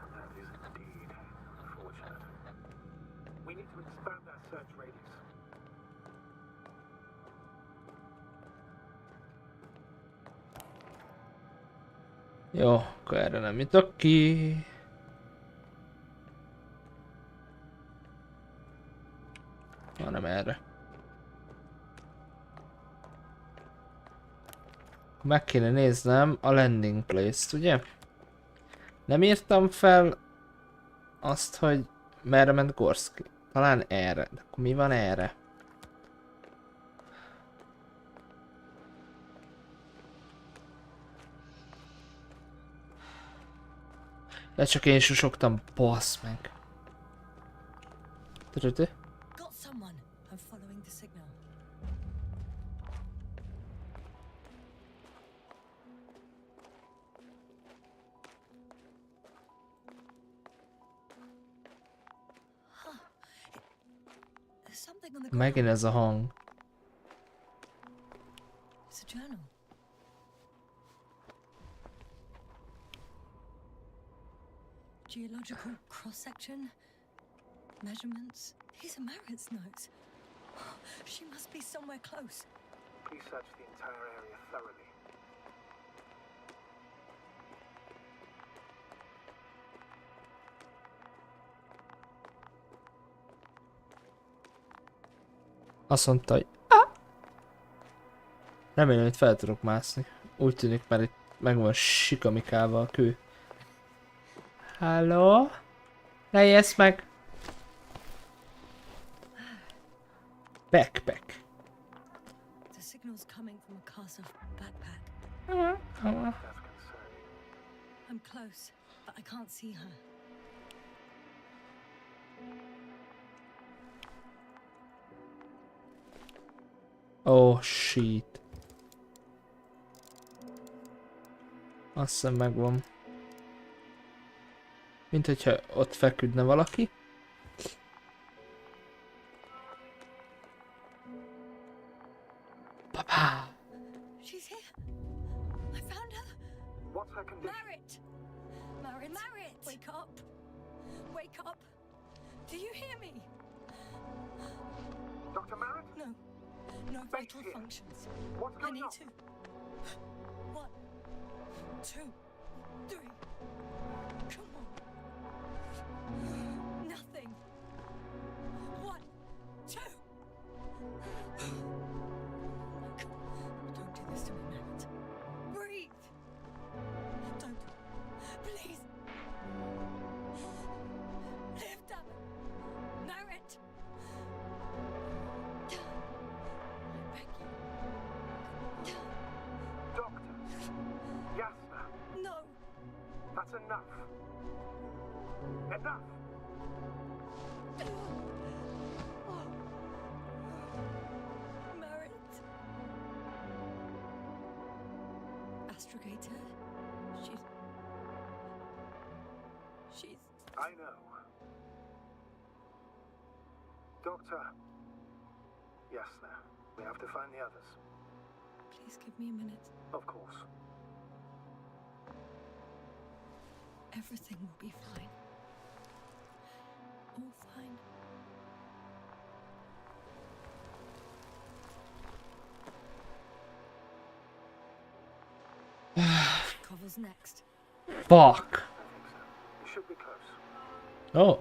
And that is indeed unfortunate. We need to expand our search radius. Jó, akkor erre nem jutok ki. Hanem erre. Meg kéne néznem a landing place-t, ugye? Nem írtam fel azt, hogy merre ment Gorski. Talán erre. De akkor mi van erre? De csak én susogtam, bassz meg. Tudod? Got someone. I'm following the signal. Huh. There's something on the ground. Megint ez a hang. It's a journal. Geological cross-section. Measurements? These are Marit's notes. She must be somewhere close. Please search the entire area thoroughly. Azt mondta, hogy remélem, hogy fel tudok mászni. Úgy tűnik, mert itt meg van sikamikálva a kő. Halló? Ne ijedsz meg! Backpack. The signal's coming from a castle backpack. That's concerning. I'm close, but I can't see her. Oh shit. Azt hiszem megvan. Mint hogyha ott feküdne valaki. Papa! She's here. I found her. What's her condition? Marit! Marit! Wake up! Wake up! Do you hear me? Dr. Merritt? No. No vital here. functions. What's I going need on? to. 1, 2, 3. Come on. Nothing. 1, 2. Don't do this to me, Marit. Breathe. Don't. Please. Live, damn it. Marit. I beg you. Doctor. Yasna. No. That's enough. Enough. Marit. Astrogator. She's. I know. Doctor. Yasna. We have to find the others. Please give me a minute. Of course. Everything will be fine. All fine. Cover's next. Fuck! I think so. You should be close. Oh.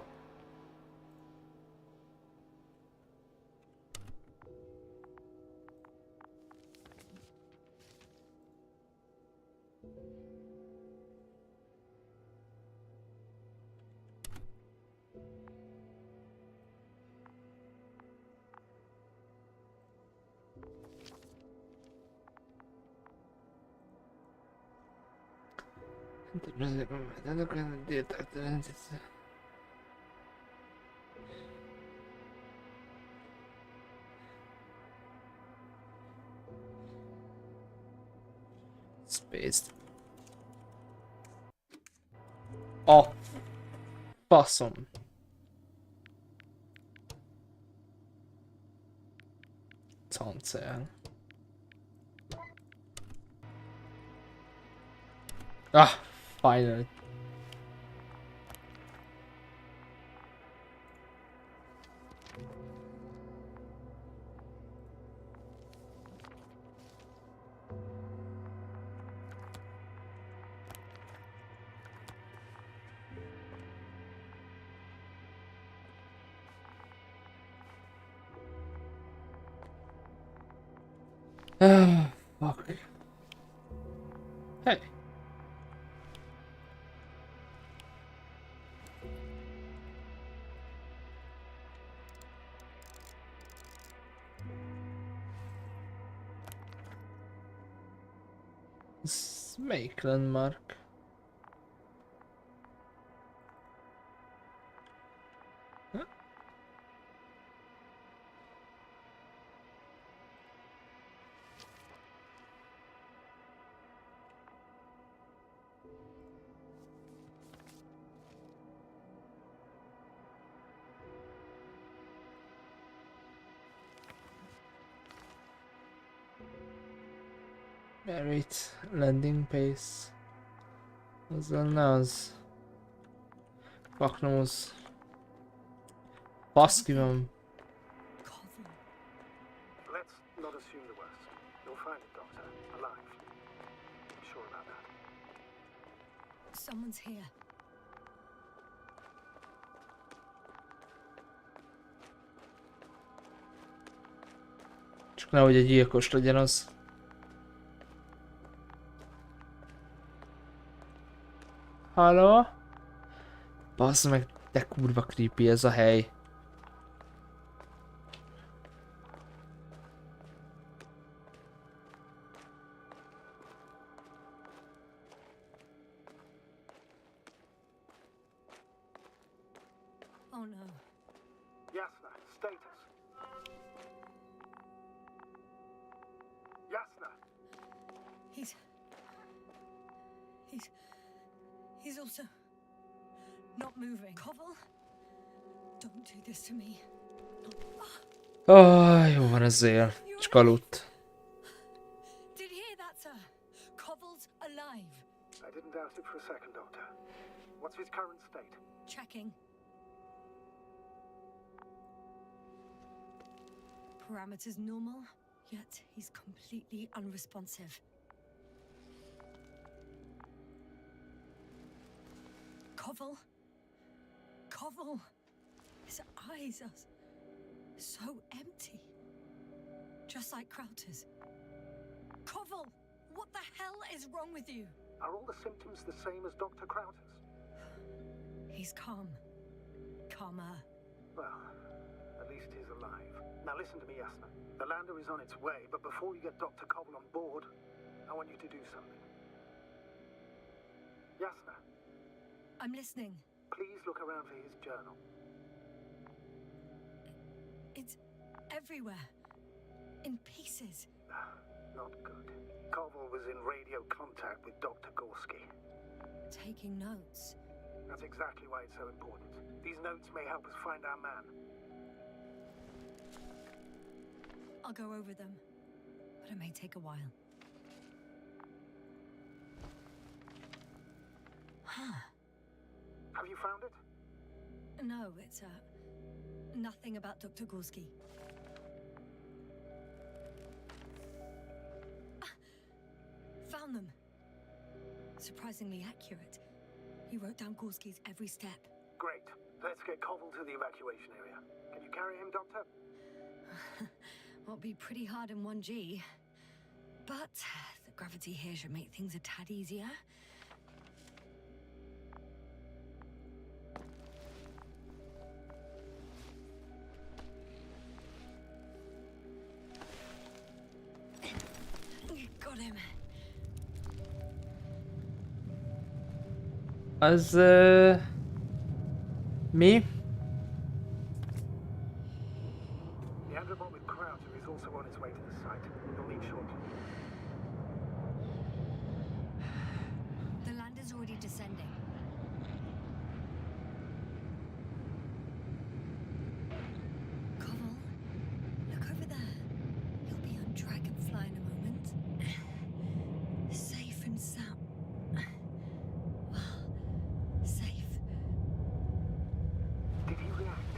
Space. A faszom. Cancel. Ah, finally. Ah, fuck. Hey. Ez melyik landmark? Ha? Merit landing pace. Azzal ne az. Fuck knows. Baszki van. Koval. Let's not assume the worst. You'll find it, Doctor. Alive. I'm sure about that. Someone's here. Csak nehogy egy gyilkos legyen az. Halló? Bazd meg, de kurva creepy ez a hely. Oh no. Yasna, status. Yasna! He's also not moving. Koval? Don't do this to me. Jó van ezért. Csak aludt. Did you hear that, sir? Koval's alive. I didn't doubt it for a second, Doctor. What's his current state? Checking. Parameters normal, yet he's completely unresponsive. Koval? Koval? His eyes are so empty. Just like Krauter's. Koval! What the hell is wrong with you? Are all the symptoms the same as Dr. Krauter's? He's calm. Calmer. Well, at least he's alive. Now listen to me, Yasna. The lander is on its way, but before you get Dr. Koval on board, I want you to do something. Yasna, I'm listening. please look around for his journal. It's everywhere. In pieces. Not good. Koval was in radio contact with Dr. Gorski. Taking notes. That's exactly why it's so important. These notes may help us find our man. I'll go over them, but it may take a while. Huh. Have you found it? No, it's nothing about Dr. Gorski. Found them. Surprisingly accurate. He wrote down Gorski's every step. Great. Let's get Koval to the evacuation area. Can you carry him, Doctor? Won't be pretty hard in 1G. But the gravity here should make things a tad easier. Got him. Az... mi? The Andromot with Krauter is also on its way to the site. You'll meet shortly. The lander's already descending. Koval, look over there. He'll be on Dragonfly in a moment. Safe and sound. Well, safe. Did he react?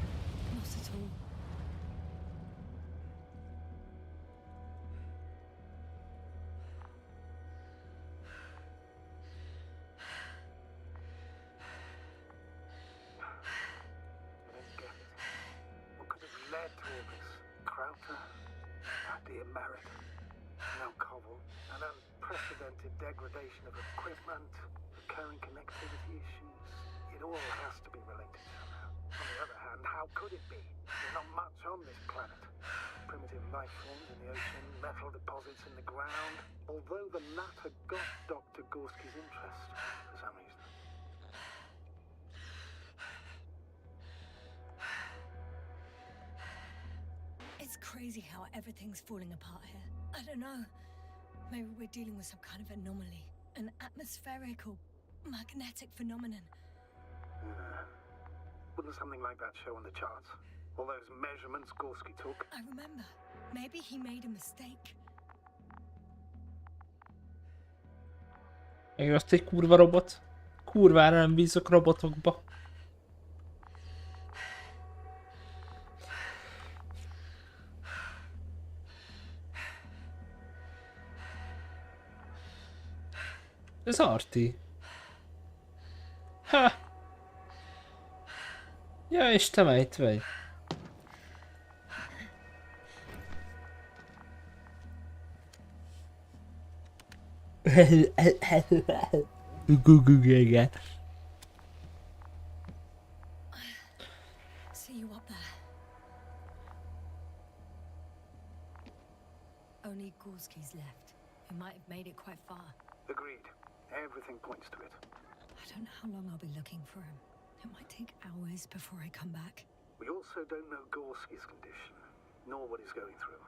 Not at all. I don't get it. What could have led to all this? Krauter? Our dear Merrick. Now Koval. An unprecedented degradation of equipment, recurring connectivity issues. It all has to be related somehow. On the other hand, how could it be? There's not much on this planet. Primitive life forms in the ocean, metal deposits in the ground. Although the latter got Dr. Gorski's interest, for some reason. It's crazy how everything's falling apart here. I don't know. Maybe we're dealing with some kind of anomaly. An atmospheric or magnetic phenomenon. Wouldn't something like that show on the charts? All those measurements Gorski took? I remember. Maybe he made a mistake. Megjött egy kurva robot. Kurvára nem bízok robotokba. Ez Arti. Ha! Ja, és te már itt vagy. See you up there. Only Gorski's left. We might have made it quite far. Agreed. Everything points to it. I don't know how long I'll be looking for him. It might take hours before I come back. We also don't know Gorski's condition, nor what he's going through.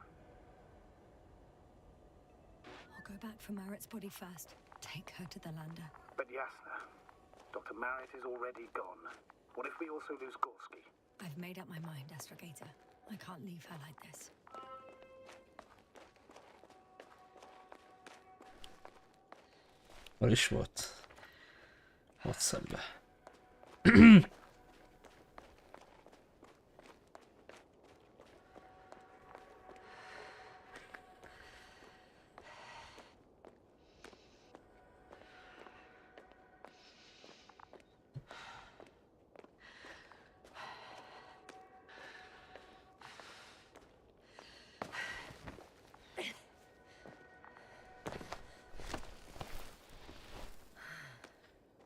I'll go back for Marit's body first. Take her to the lander. But Yasna, Dr. Marit is already gone. What if we also lose Gorski? I've made up my mind, Astrogator. I can't leave her like this. Hol is volt? Ott szembe.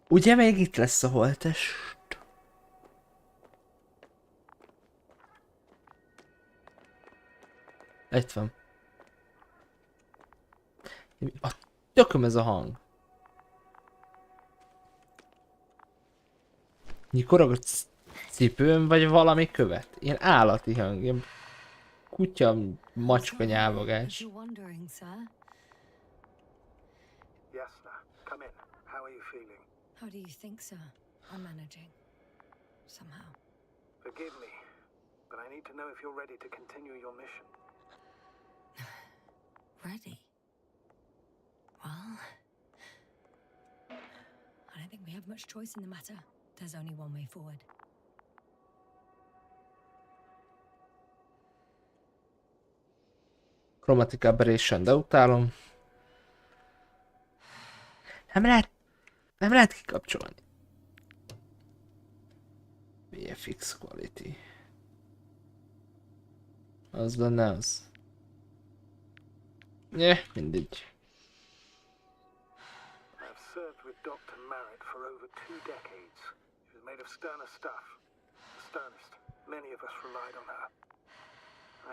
Ugye még itt lesz a holttest? Itt van. A tököm ez a hang. Nyikorog a cipőm, vagy valami követ? Ilyen állati hang, ilyen kutya, macska nyávogás. You're wondering, sir? Yasna, come in. How are you feeling? How do you think, sir? I'm managing. Somehow. Forgive me, but I need to know if you're ready to continue your mission. Ready? Well, I don't think we have much choice in the matter. There's only one way forward. Chromatic Aberration, de utálom. Nem lehet kikapcsolni. VFX Quality. Az lenne az. Mindegy. I've served with Dr. Marit for over 2 decades. She was made of sterner stuff. The sternest. Many of us relied on her.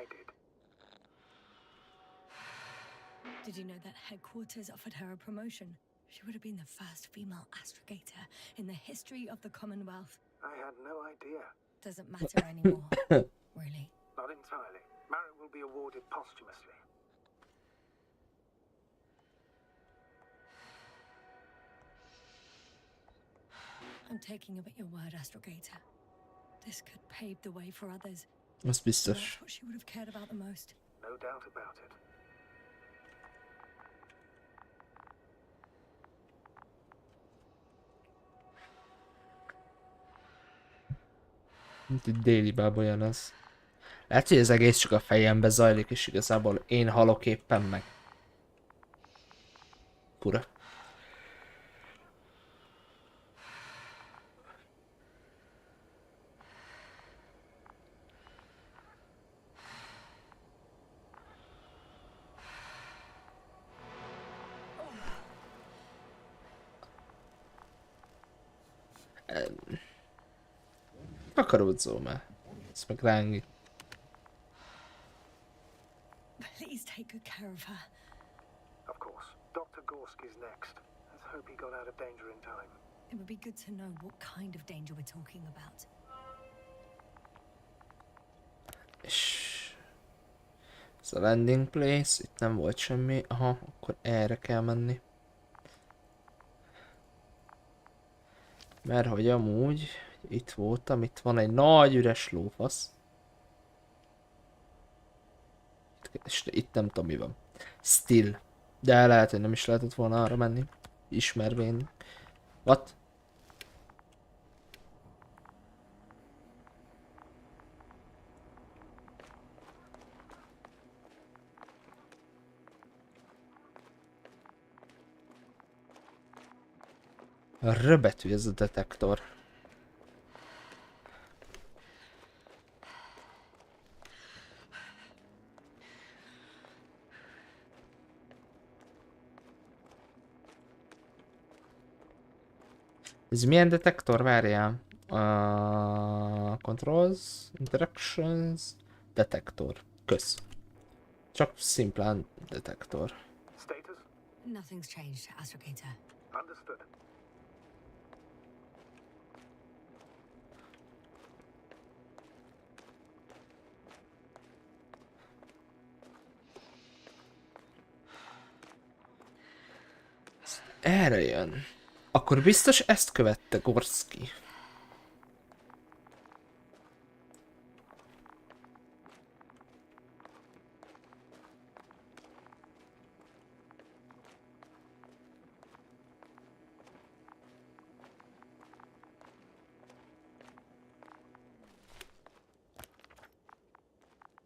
I did. Did you know that headquarters offered her a promotion? She would have been the first female astrogator in the history of the Commonwealth. I had no idea. Doesn't matter anymore, really. Not entirely. Marit will be awarded posthumously. I'm taking you at your word, Astrogator. This could pave the way for others. Az biztos. That's what she would have cared about the most. No doubt about it. Mint egy déli bábolyan az. Lehet, hogy az egész csak a fejembe zajlik, és igazából én halok éppen meg. Fura. Akaródzó már. Ez meg rángi. Please take good care of her. Of course. Dr. Gorski's next. Let's hope he got out of danger in time. It would be good to know what kind of danger we're talking about. És... ez a landing place, itt nem volt semmi. Aha, akkor erre kell menni. Mert hogy amúgy itt voltam, itt van egy nagy üres lófasz. És itt nem tudom mi van. Still. De lehet, hogy nem is lehetett volna arra menni. Ismervén. What? R betű ez a detektor. Ez milyen detektor? Várjál. Controls, interactions, detektor. Kösz. Csak szimplán detektor. Status? Nothing's changed, Astrogator. Understood. Erre jön. Akkor biztos ezt követte Gorski.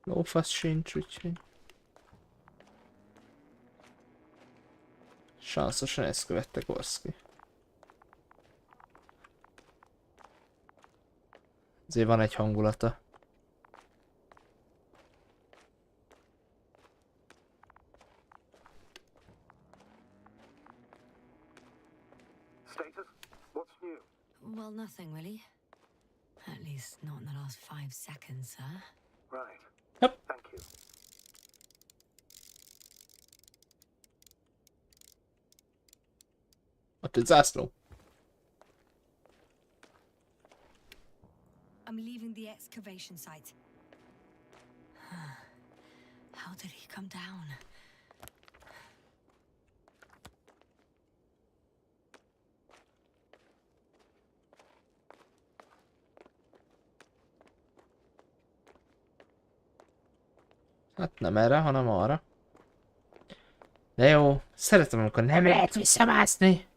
Lófasz sincs, úgyhogy... Sanszosan ezt követte Gorski. Ezért van egy hangulata. Status? What's new? Well, nothing really. At least not in the last 5 seconds, sir. Right. Yep. Thank you. Ott egy zászló. I'm leaving the excavation site. How did he come down? Hát nem erre, hanem arra. De jó, szeretem, amikor nem lehet visszamászni.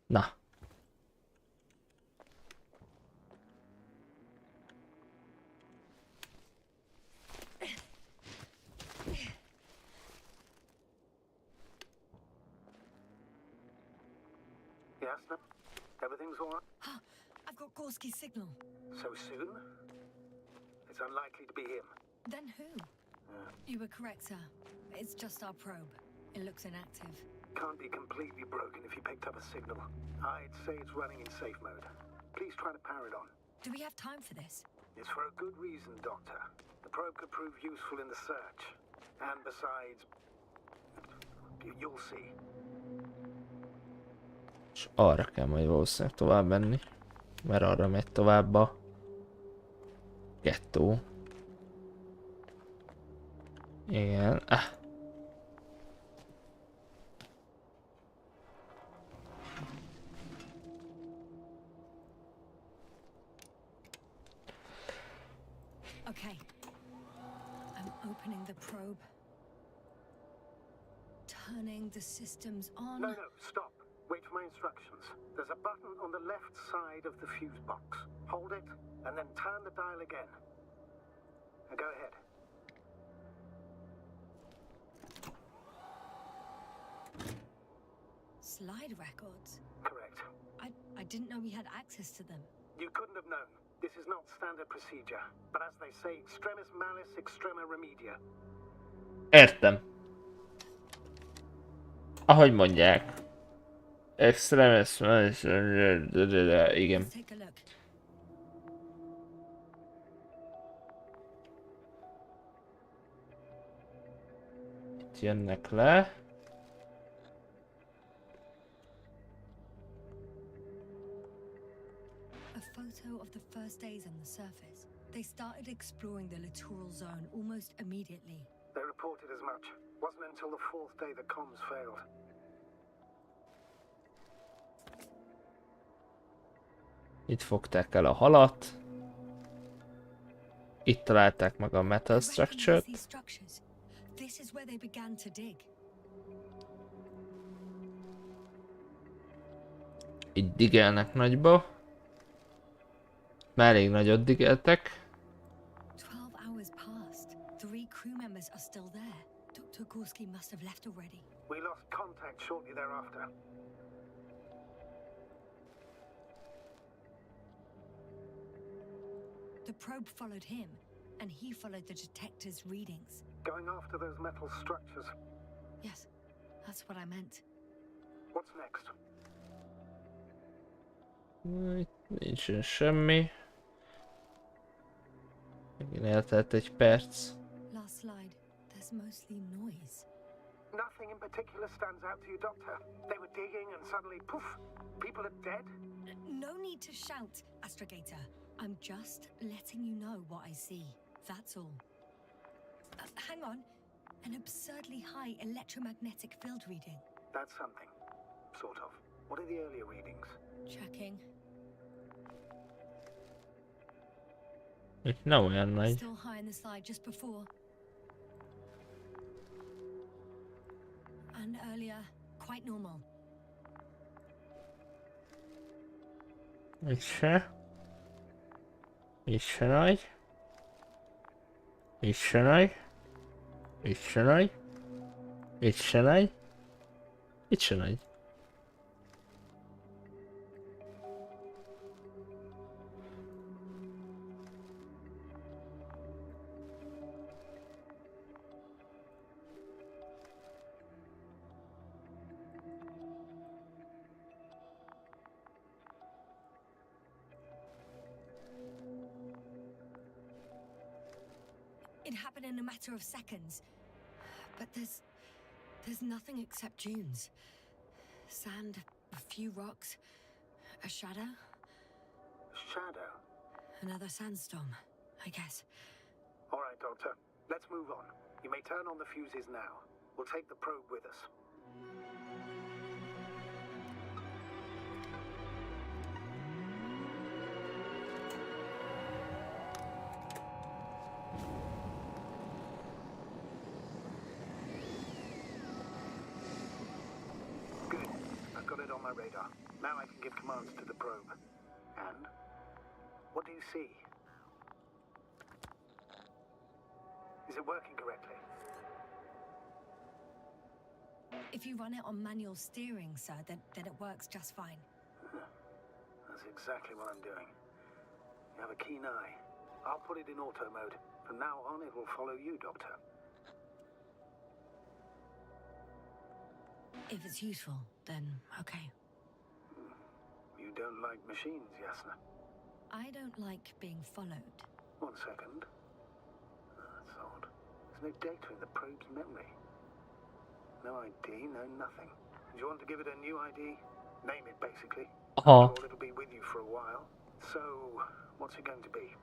Na. Yes, no? Everything's all right? I've got Gorski's signal. So soon? It's unlikely to be him. Then who? You were correct, sir. It's just our probe. It looks inactive. Can't be completely broken if you picked up a signal. I'd say it's running in safe mode. Please try to power it on. Do we have time for this? It's for a good reason, Doctor. The probe could prove useful in the search. And besides, you'll see. És arra kell majd valószínűleg tovább menni. Mert arra megy tovább a gettó. Igen. Okay. I'm opening the probe. Turning the systems on. No, stop. Wait for my instructions. There's a button on the left side of the fuse box. Hold it, and then turn the dial again. Now go ahead. Slide records. Correct. I didn't know we had access to them. You couldn't have known. This is not standard procedure. But as they say, extremis malice, extrema remedia. Értem. Ahogy mondják. Extremis, igen. Let's take a look. Itt jönnek le. A photo of the first days on the surface. They started exploring the littoral zone almost immediately. They reported as much. Wasn't until the fourth day that comms failed. Itt fogták el a halat. Itt találták meg a metal I recognize structure-t. these structures. This is where they began to dig. Itt digelnek nagyba. Már elég nagyot digeltek. 12 hours passed. 3 crew members are still there. Dr. Gorski must have left already. We lost contact shortly thereafter. The probe followed him, and he followed the detector's readings. Going after those metal structures. Yes, that's what I meant. What's next? Itt nincsen semmi. Megint eltelt egy perc. Last slide. There's mostly noise. Nothing in particular stands out to you, Doctor. They were digging and suddenly, poof, people are dead? No need to shout, Astrogator. I'm just letting you know what I see. That's all. Hang on. An absurdly high electromagnetic field reading. That's something. Sort of. What are the earlier readings? Checking. Itt nem olyan nagy. Still high in the slide just before. And earlier, quite normal. Itt se. Itt se nagy. Itt se nagy. Itt se nagy. Itt se nagy. Itt se nagy. It happened in a matter of seconds. But there's nothing except dunes. Sand, a few rocks, a shadow, Shadow. another sandstorm, I guess. All right, Doctor. Let's move on. You may turn on the fuses now. We'll take the probe with us. Good. I've got it on my radar. Now I can give commands to the probe. And? What do you see? Is it working correctly? If you run it on manual steering, sir, then it works just fine. That's exactly what I'm doing. You have a keen eye. I'll put it in auto mode. From now on, it will follow you, Doctor. If it's useful, then okay. You don't like machines, Yasna? I don't like being followed. 1 second. That's odd. There's no data in the probe's memory. No ID, no nothing. Do you want to give it a new ID? Name it, basically. After all, it'll be with you for a while. So, what's it going to be?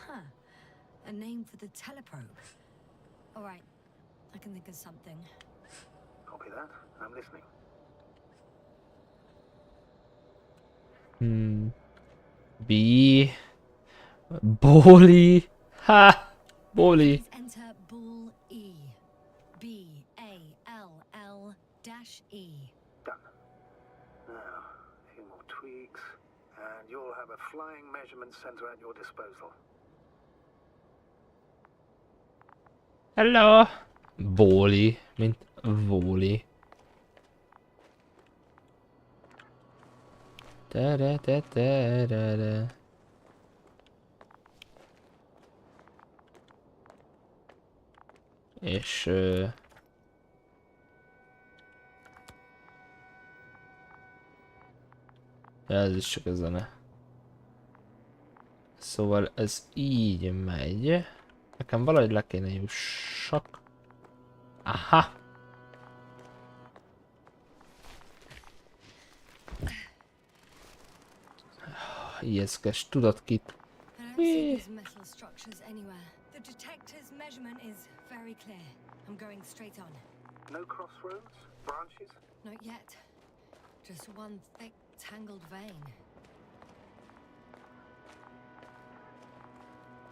Huh. A name for the teleprobe. All right. I can think of something. Copy that. I'm listening. Please Bully. Ha! Bully. enter Ball E. B-A-L-L-E. Done. Now, a few more tweaks, and you'll have a flying measurement center at your disposal. Hello. Bully. Mint Vóli. Tere. És ez is csak a zene. Szóval ez így megy. Nekem valahogy le kéne jussak. Aha! Ijeszkes, tudod kit? I don't see these metal structures anywhere. The detector's measurement is very clear. I'm going straight on. No crossroads? Branches? Not yet. Just one thick, tangled vein.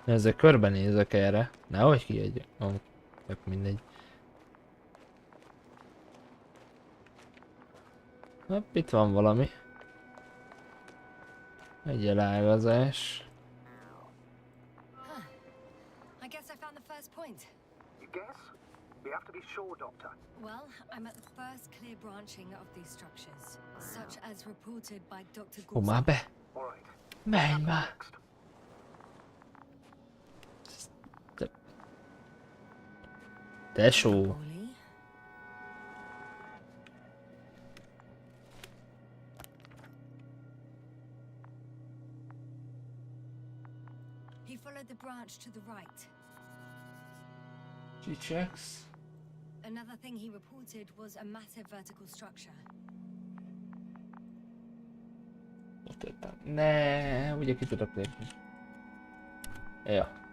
Ezzel körbenézek erre. Nehogy kiadja. Ó, tök mindegy. Hopp, itt van valami. Egy elágazás. Huh. I guess I found the first point. You guess? We have to be sure, Doctor. Well, I'm at the first clear branching of these structures, such as reported by Dr. Ó, már Gorski. be! All right. Menj már! Next. Tesó! Poorly. He followed the branch to the right. Csicsex. Another thing he reported was a massive vertical structure. Ott jöttem. Ne, ugye ki tudok lépni. Ja.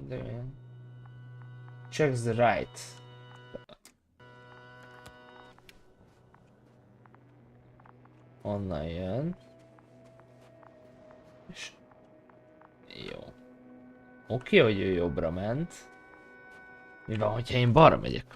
De... Checks the right. Onnan jön. És... Jó. Oké, hogy ő jobbra ment. Mi van, hogyha én balra megyek?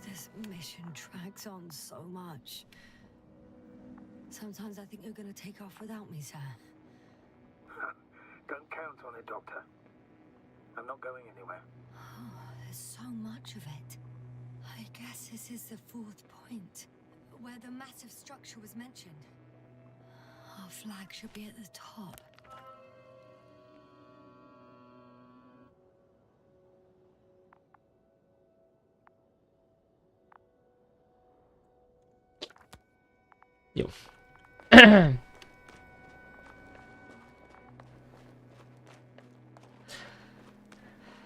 This mission drags on so much. Sometimes I think you're gonna take off without me, sir. Don't count on it, Doctor. I'm not going anywhere. Oh, there's so much of it. I guess this is the fourth point, where the massive structure was mentioned. Our flag should be at the top. Jó.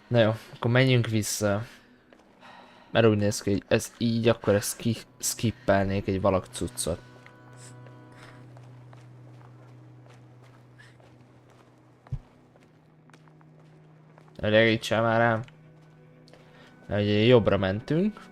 Na jó, akkor menjünk vissza. Mert úgy néz ki, hogy ez így, akkor ezt skippelnék egy valak cuccot. Elégítsen már rám. Mert ugye jobbra mentünk.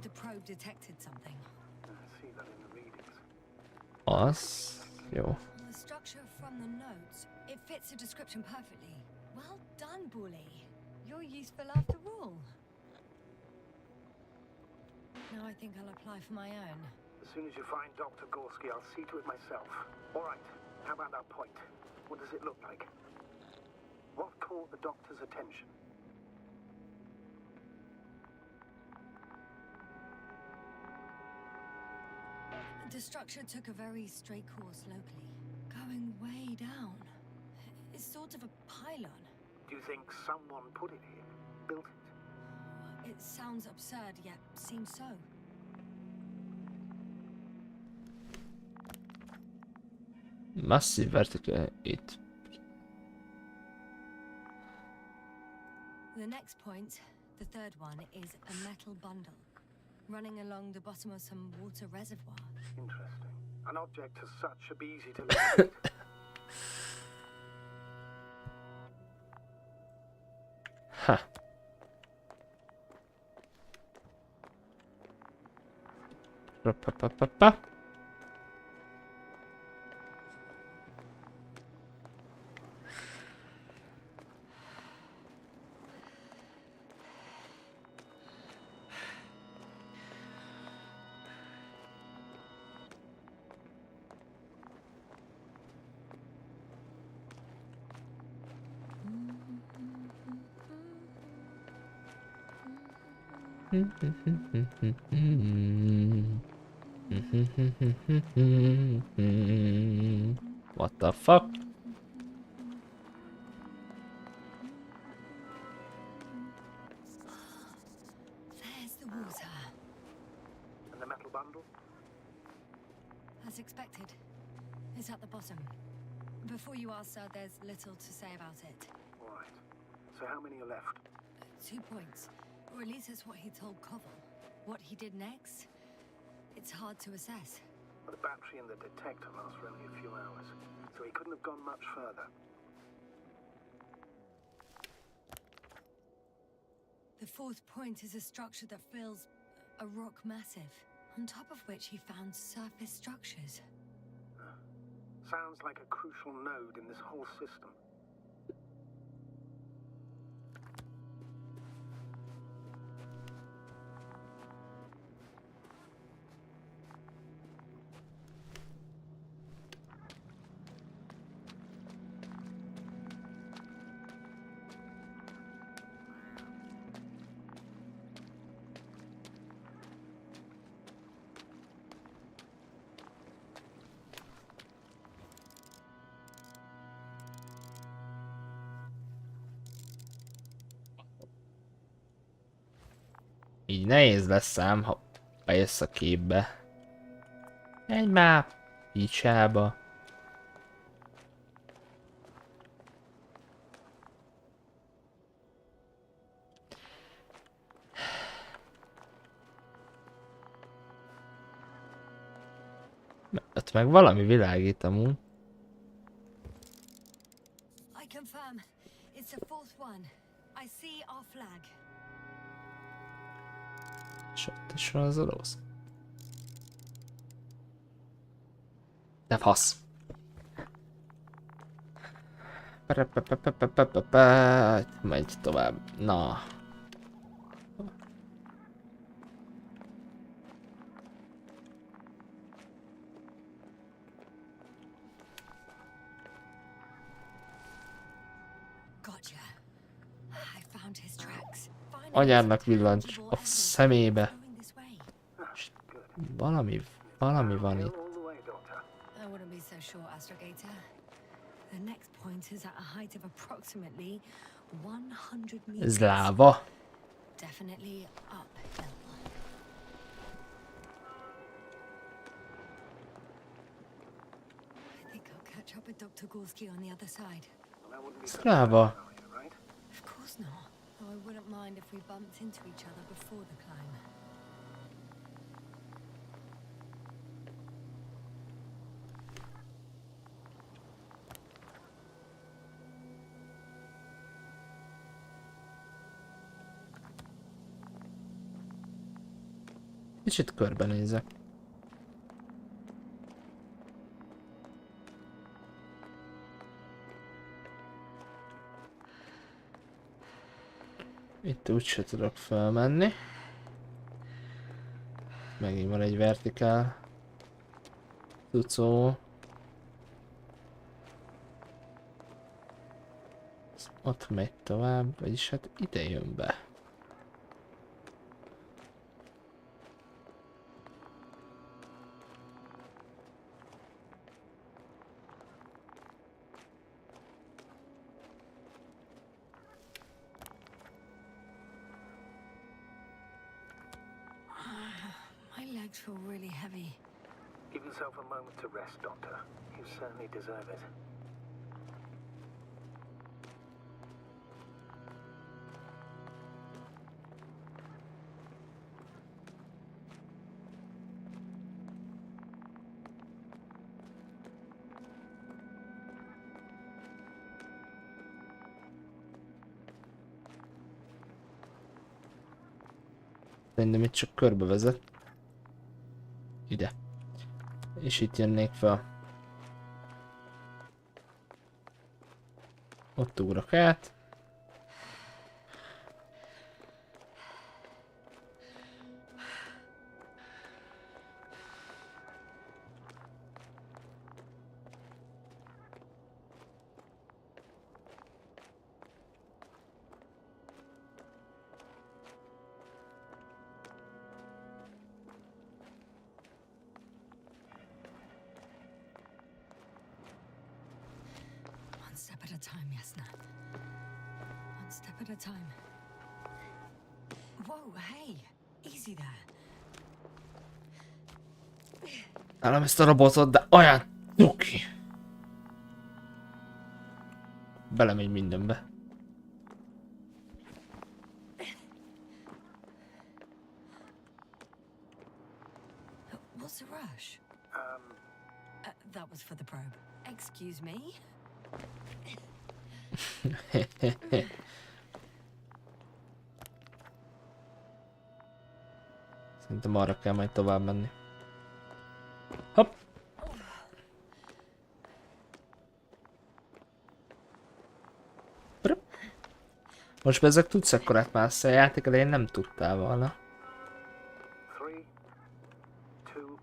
The probe detected something. I see that in the readings. Az. Jó. The structure from the notes, it fits the description perfectly. Well done, Bully. You're useful after all. Now I think I'll apply for my own. As soon as you find Dr. Gorski, I'll see to it myself. All right. How about that point? What does it look like? What caught the doctor's attention? The structure took a very straight course locally, going way down. It's sort of a pylon. Do you think someone put it here? Built it? It sounds absurd, yet seems so. Massive vertical it. The next point, the third one, is a metal bundle running along the bottom of some water reservoir. Interesting. An object as such should be easy to locate. Ha. Pa. What the fuck? There's the water. And the metal bundle? As expected. It's at the bottom. Before you ask, sir, there's little to say about it. Right. So how many are left? 2 points. Or at least that's what he told Koval. What he did next, it's hard to assess. The battery and the detector last for only a few hours, so he couldn't have gone much further. The 4th point is a structure that fills a rock massive, on top of which he found surface structures. Sounds like a crucial node in this whole system. Így nehéz lesz ám, ha bejössz a képbe. Egy már picsába. Ott meg valami világít amúgy. I confirm. It's the 4th one. I see our flag. És ott is van az orosz. De fasz. Megy tovább. Na. Gotcha. I found his tracks. Finally, Anyádnak villant tangible a evidence szemébe. going this way. Valami van itt. All the way, Doctor. I wouldn't be so sure, Astrogator. The next point is at a height of approximately 100 meters. Ez láva. Definitely uphill. I think I'll catch up with Dr. Gorski on the other side. Well, that wouldn't be Ez so láva. bad, right? Of course not. Though I wouldn't mind if we bumped into each other before the climb. Kicsit körbenézek. Itt úgyse tudok felmenni. Megint van egy vertikál cucó. Ott megy tovább, vagyis hát ide jön be. My legs feel really heavy. Give yourself a moment to rest, Doctor. You certainly deserve it. Szerintem itt csak körbe vezet. Ide. És itt jönnék fel. Ott ugrok át. at a time, Yasna. One step at a time. Whoa, hey, easy there. Állom ezt a robotot, de olyan tuki. Belemegy mindenbe. What's the rush? That was for the probe. Excuse me? Szerintem arra kell majd tovább menni. Hopp! Most ezek tudsz ekkorát mászni, a játék elején nem tudtál volna. 3, 2,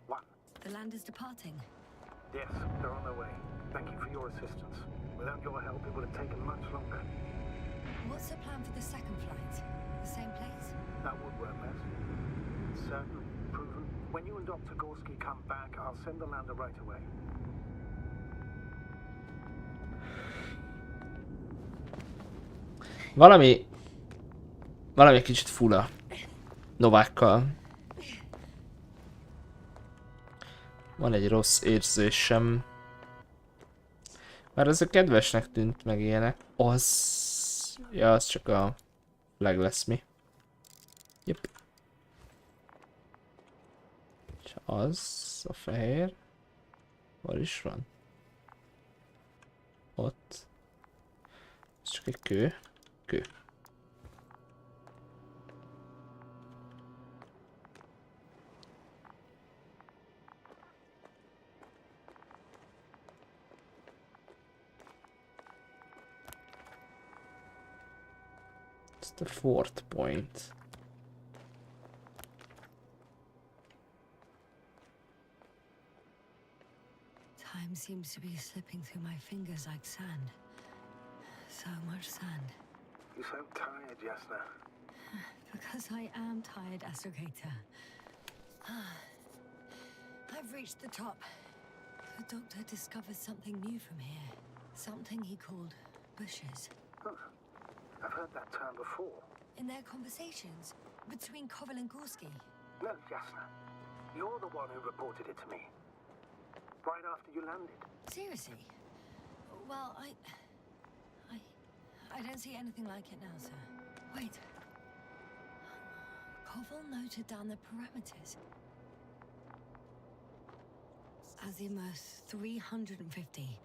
1. The land is departing. Yes, they're on their way. Thank you for your assistance. Without your help, it would have taken much longer. What's the plan for the second flight? The same place? That would work best. Certain, proven. When you and Dr. Gorski come back, I'll send the lander right away. Valami kicsit fura Novákkal. Van egy rossz érzésem. Már ez a kedvesnek tűnt meg ilyenek. Az... Ja, az csak a flag lesz mi. Yep. És az a fehér. Hol is van? Ott. Ez csak egy kő. Kő. It's the 4th point. Time seems to be slipping through my fingers like sand. So much sand. You sound tired, Yasna. Because I am tired, Astrogator. I've reached the top. The doctor discovered something new from here. Something he called bushes. Huh. I've heard that term before. In their conversations between Koval and Gorski. No, Yasna. You're the one who reported it to me. Right after you landed. Seriously? Well, I don't see anything like it now, sir. Wait. Koval noted down the parameters. Azimuth 350.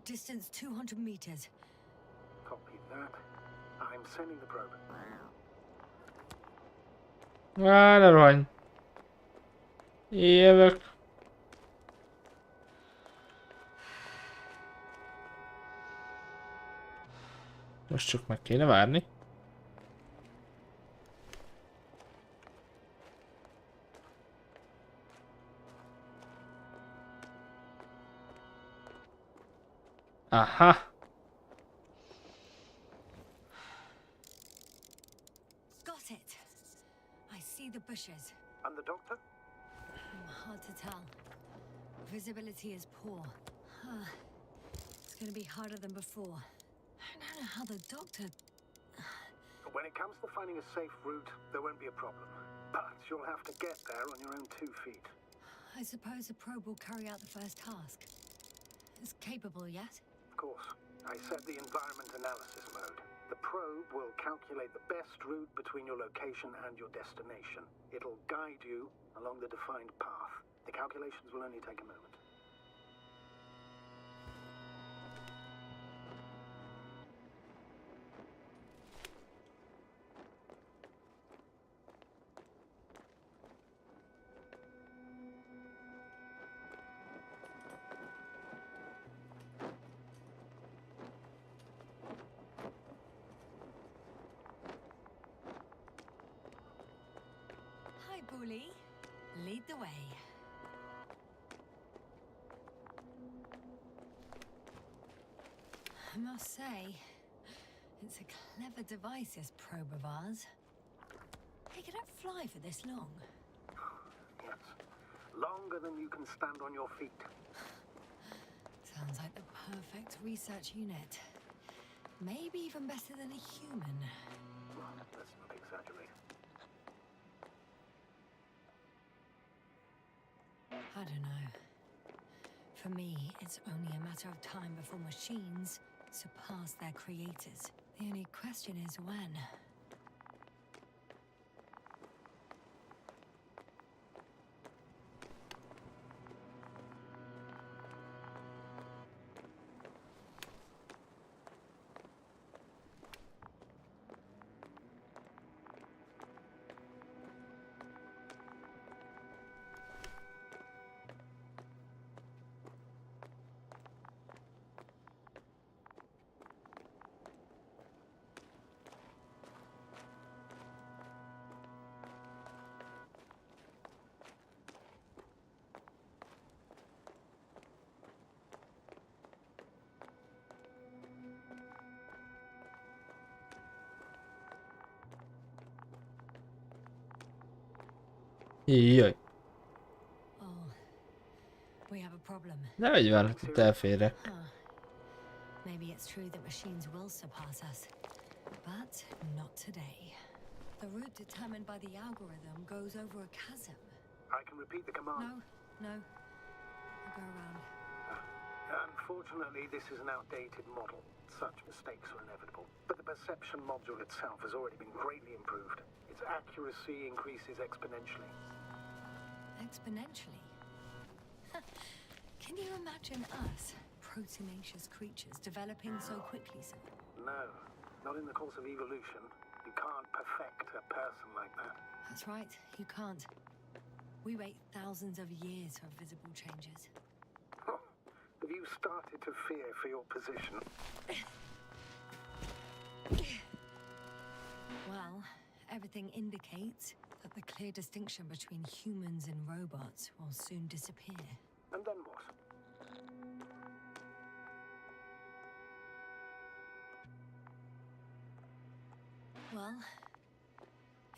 Distance 200 meters. Copy that. I'm sending the probe. Ne rohanj. Jövök. Most csak meg kéne várni. Aha. Got it. I see the bushes. And the doctor? Hard to tell. Visibility is poor. It's gonna be harder than before. I don't know how the doctor... When it comes to finding a safe route, there won't be a problem. But you'll have to get there on your own 2 feet. I suppose the probe will carry out the first task. It's capable yet? Of course. I set the environment analysis mode. The probe will calculate the best route between your location and your destination. It'll guide you along the defined path. The calculations will only take a moment. Hi, Bully. Lead the way. I must say, it's a clever device, this probe of ours. Hey, can it fly for this long? Yes. Longer than you can stand on your feet. So Sounds like the perfect research unit. Maybe even better than a human. Well, let's not exaggerate. I don't know. For me, it's only a matter of time before machines surpass their creators. The only question is when. Jaj, Oh, we have a problem. nehogy már itt elférek. Huh. Maybe it's true that machines will surpass us, but not today. The route determined by the algorithm goes over a chasm. I can repeat the command. No. I'll go around. Unfortunately, this is an outdated model. Such mistakes are inevitable. But the perception module itself has already been greatly improved. Its accuracy increases exponentially. Exponentially? Can you imagine us, proteinaceous creatures, developing so quickly, sir? No, not in the course of evolution. You can't perfect a person like that. That's right, you can't. We wait thousands of years for visible changes. Have you started to fear for your position? Well, everything indicates that the clear distinction between humans and robots will soon disappear. And then what? Well,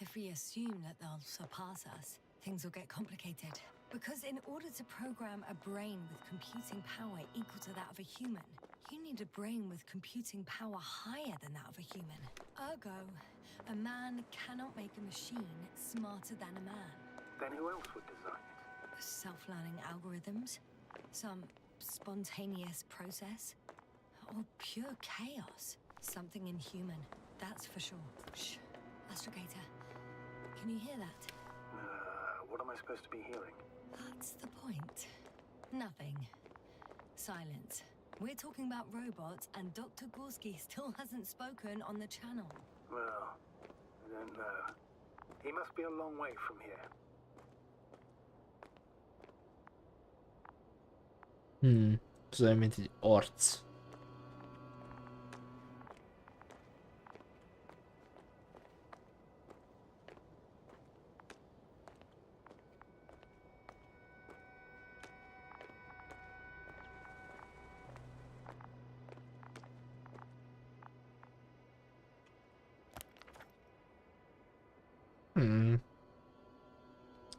if we assume that they'll surpass us, things will get complicated. Because in order to program a brain with computing power equal to that of a human, you need a brain with computing power higher than that of a human. Ergo, a man cannot make a machine smarter than a man. Then who else would design it? Self-learning algorithms, some spontaneous process, or pure chaos. Something inhuman, that's for sure. Shh, Astrogator, can you hear that? What am I supposed to be hearing? That's the point. Nothing. Silence. We're talking about robots, and Dr. Gorski still hasn't spoken on the channel. Well, I don't know. He must be a long way from here. Ez olyan, mint egy arc.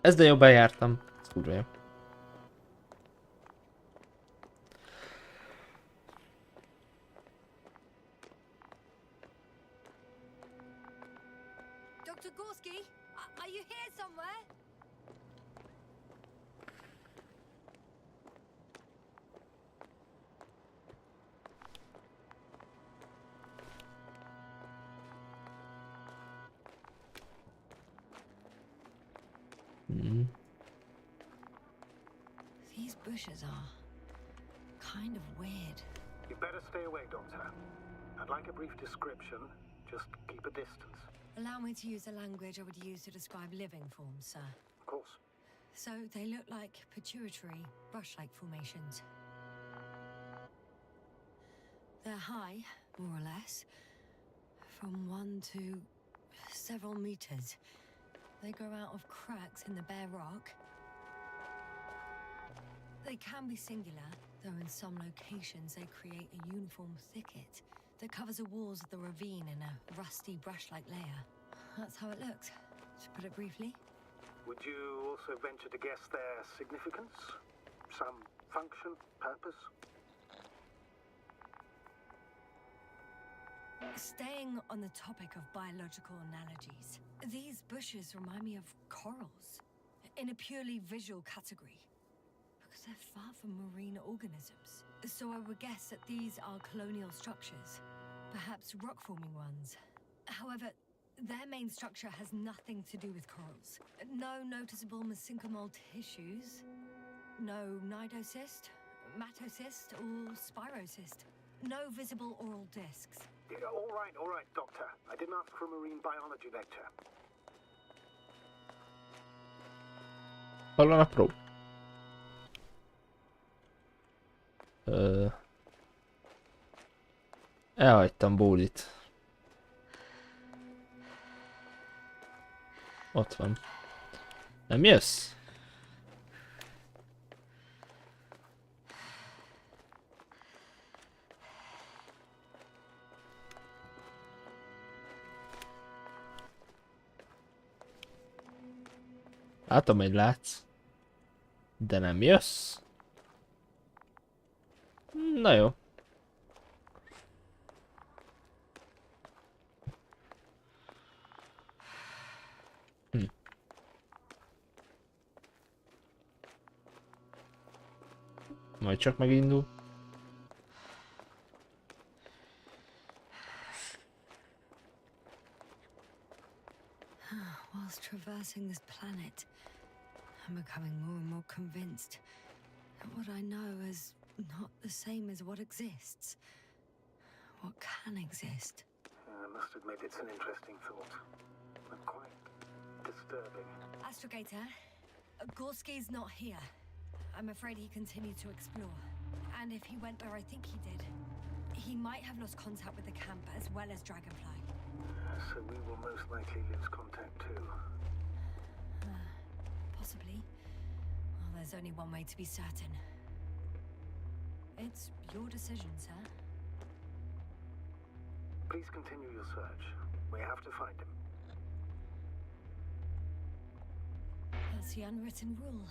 Ezzel jobban jártam. Ez kurva jó. Dr. Gorski, are you here somewhere? These bushes are kind of weird. You better stay away, Doctor. I'd like a brief description. Just keep a distance. Allow me to use the language I would use to describe living forms, sir. Of course. So they look like pituitary, brush-like formations. They're high, more or less, from 1 to several meters. They grow out of cracks in the bare rock. They can be singular, though in some locations they create a uniform thicket that covers the walls of the ravine in a rusty brush-like layer. That's how it looks, to put it briefly. Would you also venture to guess their significance? Some function, purpose? Staying on the topic of biological analogies, these bushes remind me of corals in a purely visual category because they're far from marine organisms. So I would guess that these are colonial structures, perhaps rock-forming ones. However, their main structure has nothing to do with corals. No noticeable mesenchymal tissues, no nidocyst, matocyst, or spirocyst. No visible oral discs. Yeah, all right, Doctor. I didn't ask for a marine biology lecture. Hallon apró. Elhagytam Bódit. Ott van. Nem jössz? Látom, hogy látsz. De nem jössz? Na jó. Majd csak megindul. Whilst traversing this planet, I'm becoming more and more convinced that what I know is not the same as what exists. What can exist. I must admit it's an interesting thought. But quite disturbing. Astrogator, Gorski's not here. I'm afraid he continued to explore. And if he went where I think he did, he might have lost contact with the camp as well as Dragonfly. So we will most likely lose contact too. Possibly. Well, there's only one way to be certain. It's your decision, sir. Please continue your search. We have to find him. That's the unwritten rule,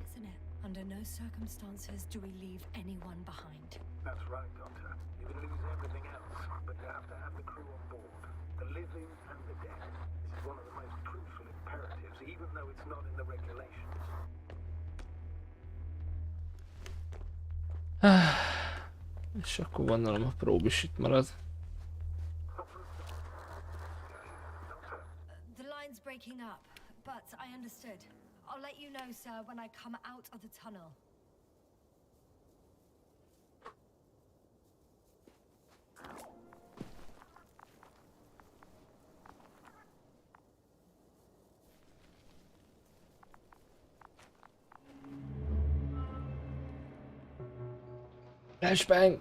isn't it? Under no circumstances do we leave anyone behind. That's right, Doctor. You can lose everything else, but you have to have the crew on board. The living and the dead. This is one of the most crucial imperatives, even though it's not in the regulations. És akkor gondolom a prób is itt marad. The line's breaking up, but I understood. I'll let you know, sir, when I come out of the tunnel. Flashbang!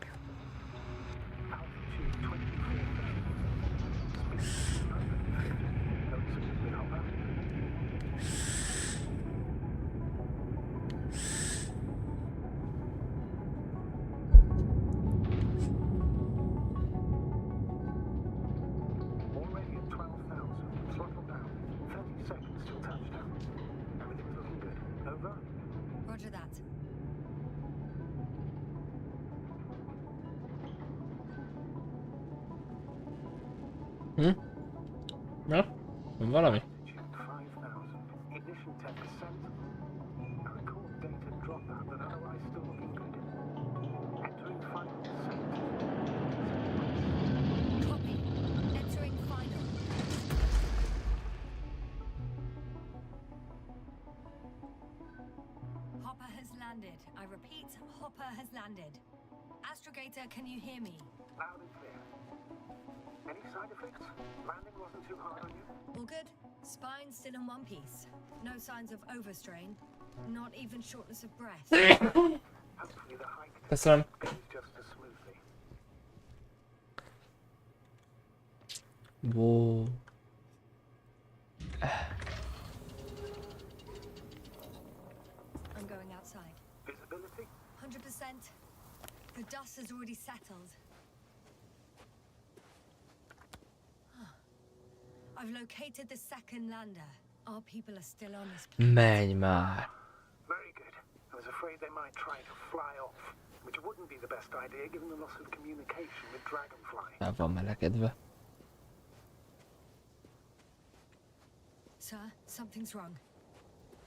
Already at 12,000. Throttle down. 30 seconds till touchdown. Everything's looking good. Over? Roger that. Na? Van valami? 5,000. Ignition 10%. A record data dropout, but otherwise still looking good. Entering final set. Copy. Entering final. Hopper has landed. I repeat, Hopper has landed. Astrogator, can you hear me? Loud and clear. Any side effects? Landing wasn't too hard on you? All good. Spine still in one piece. No signs of overstrain. Not even shortness of breath. Hopefully the hike Köszönöm. goes just as smoothly. Whoa. I'm going outside. Visibility? 100%. The dust has already settled. I've located the second lander. Our people are still on this planet. Menj már. Very good. I was afraid they might try to fly off. which wouldn't be the best idea given the loss of communication with Dragonfly. El van melegedve. Sir, something's wrong.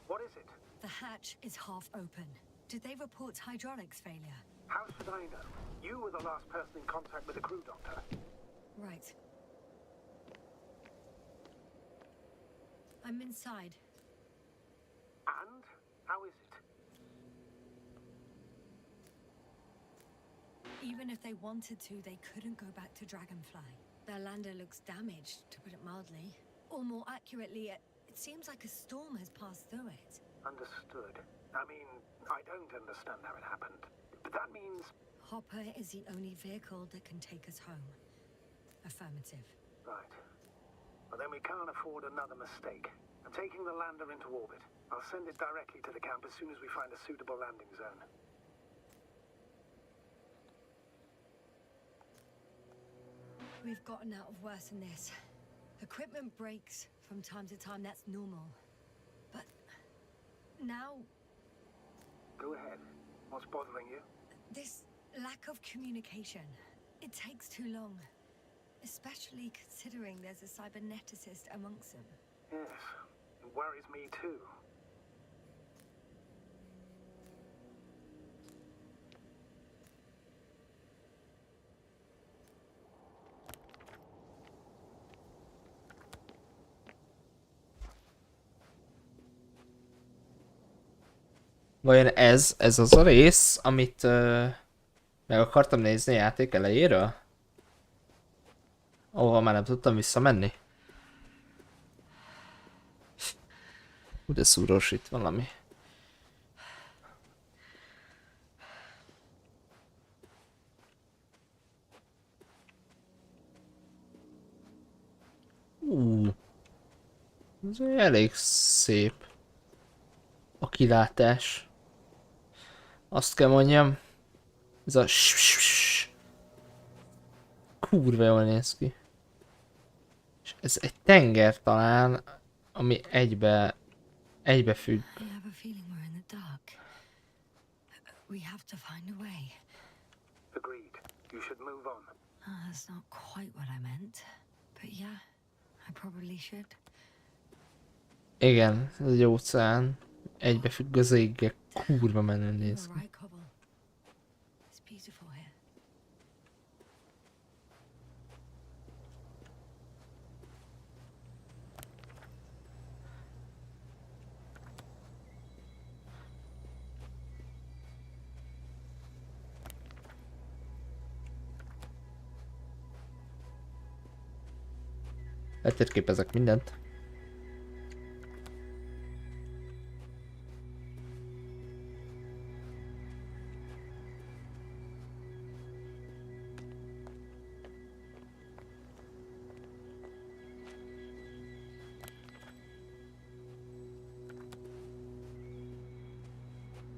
What is it? The hatch is half open. Did they report hydraulics failure? How should I know? You were the last person in contact with the crew, Doctor. Right. I'm inside. And? How is it? Even if they wanted to, they couldn't go back to Dragonfly. Their lander looks damaged, to put it mildly. Or more accurately, it seems like a storm has passed through it. Understood. I mean, I don't understand how it happened. But that means... Hopper is the only vehicle that can take us home. Affirmative. Right. Well, then we can't afford another mistake. I'm taking the lander into orbit. I'll send it directly to the camp as soon as we find a suitable landing zone. We've gotten out of worse than this. Equipment breaks from time to time, that's normal. But now... Go ahead. What's bothering you? This lack of communication. It takes too long. Especially considering there's a cyberneticist amongst them. Yes, it worries me too. Vajon ez az a rész, amit meg akartam nézni a játék elejéről? Ahova már nem tudtam visszamenni? De szúrós itt valami. Ez elég szép a kilátás. Azt kell mondjam. Ez a kurva jól néz ki. És ez egy tenger talán, ami egybefügg. I have a feeling we're in the dark. We have to find a way. Agreed. You should move on. That's not quite what I meant. But yeah, I probably should. Igen, ez egy óceán. Egybefügg az éggel. Kurva menően néz ki. Right, Cobble. It's beautiful here. Letérképezek mindent.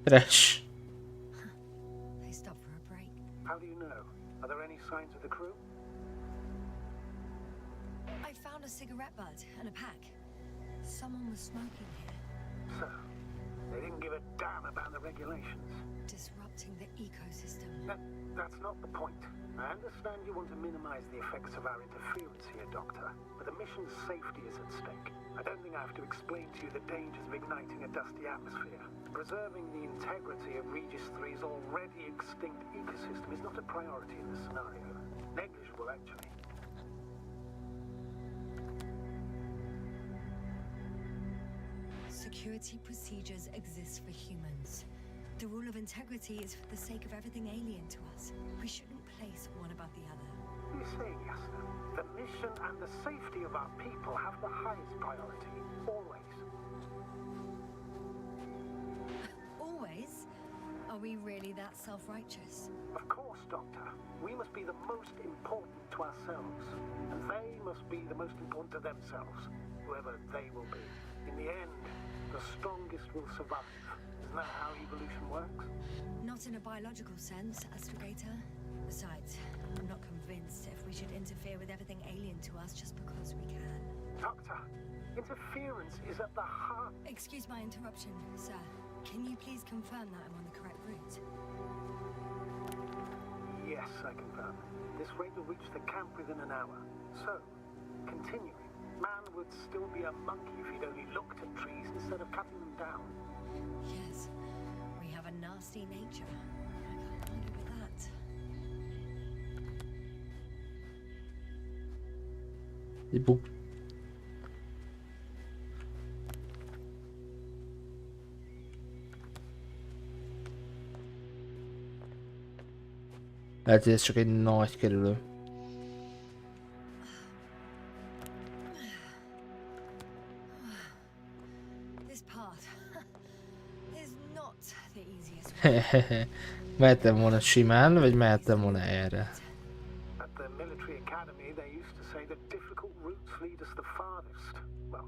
Fresh. They stopped for a break. How do you know? Are there any signs of the crew? I found a cigarette butt and a pack. Someone was smoking here, So, they didn't give a damn about the regulations. disrupting the ecosystem. That's not the point. I understand you want to minimize the effects of our interference here, Doctor, but the mission's safety is at stake. I don't think I have to explain to you the dangers of igniting a dusty atmosphere. Preserving the integrity of Regis 3's already extinct ecosystem is not a priority in this scenario. Negligible, actually. Security procedures exist for humans. The rule of integrity is for the sake of everything alien to us. We shouldn't place one above the other. You say, Yasna, the mission and the safety of our people have the highest priority, always. Always? Are we really that self-righteous? Of course, Doctor. We must be the most important to ourselves, and they must be the most important to themselves, whoever they will be. In the end, the strongest will survive. Isn't that how evolution works? Not in a biological sense, Astrogator. Besides, I'm not convinced if we should interfere with everything alien to us just because we can. Doctor, interference is at the heart. Excuse my interruption, sir. Can you please confirm that I'm on the correct route? Yes, I confirm. This raid will reach the camp within an hour. So, continuing, man would still be a monkey if he'd only looked at trees instead of cutting them down. Yes, we have a nasty nature. I can't argue with that. Egy bug. Lehet, hogy ez csak egy nagy kerülő. This path is not the easiest way. Mehettem volna simán, vagy mehettem volna erre? At the military academy, they used to say that difficult routes lead us the farthest. Well,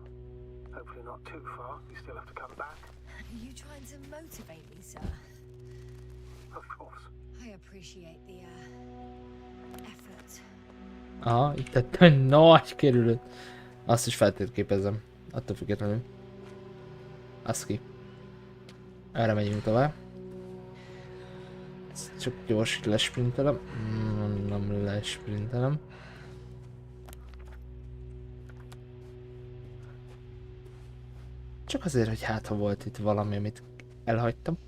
hopefully not too far. We still have to come back. Are you trying to motivate me, sir? Of course. I appreciate the effort. Aha, itt tettem egy nagy kerülőt. Azt is feltérképezem. Attól függetlenül. Az ki. Erre megyünk tovább. Ezt csak gyors lesprintelem. Nem lesprintelem. Csak azért, hogy hát ha volt itt valami, amit elhagytam.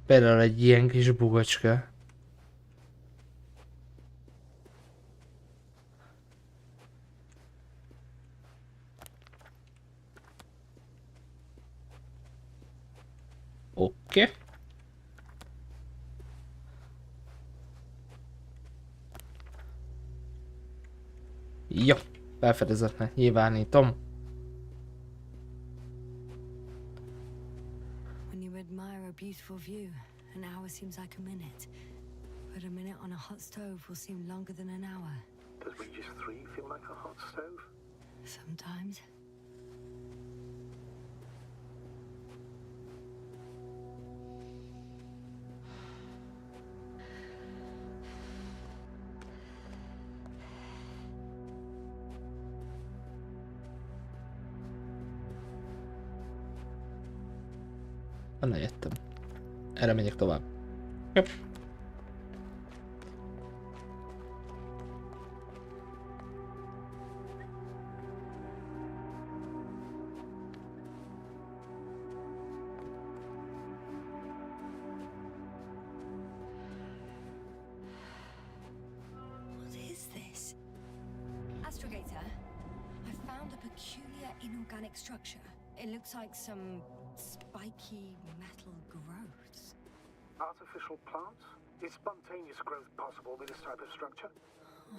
Például egy ilyen kis bugacska. Oké. Jó, felfedezetnek nyilvánítom. When you admire a beautiful view, an hour seems like a minute. But a minute on a hot stove will seem longer than an hour. Does Regis 3 feel like a hot stove? Sometimes. Onnan jöttem. Erre megyek tovább. Jobb. What is this? Astrogator, I found a peculiar inorganic structure. It looks like some spiky metal growths. Artificial plants? Is spontaneous growth possible with this type of structure?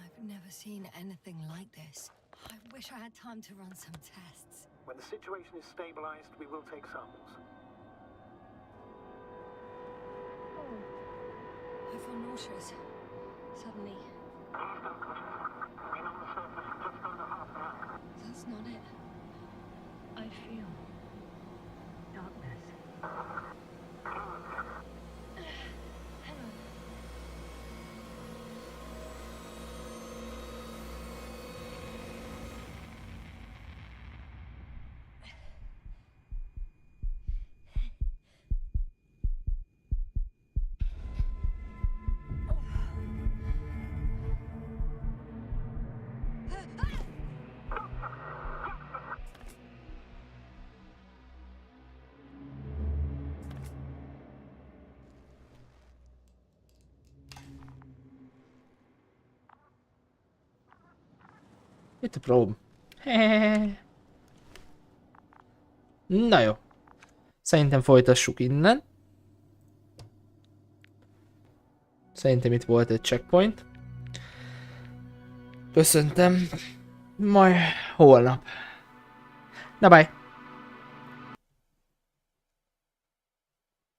I've never seen anything like this. I wish I had time to run some tests. When the situation is stabilized, we will take samples. I feel nauseous. Suddenly. That's not it. I feel darkness. Hang on. Itt a prób. Na jó. Szerintem folytassuk innen. Szerintem itt volt egy checkpoint. Köszöntem. Majd holnap. Na bye.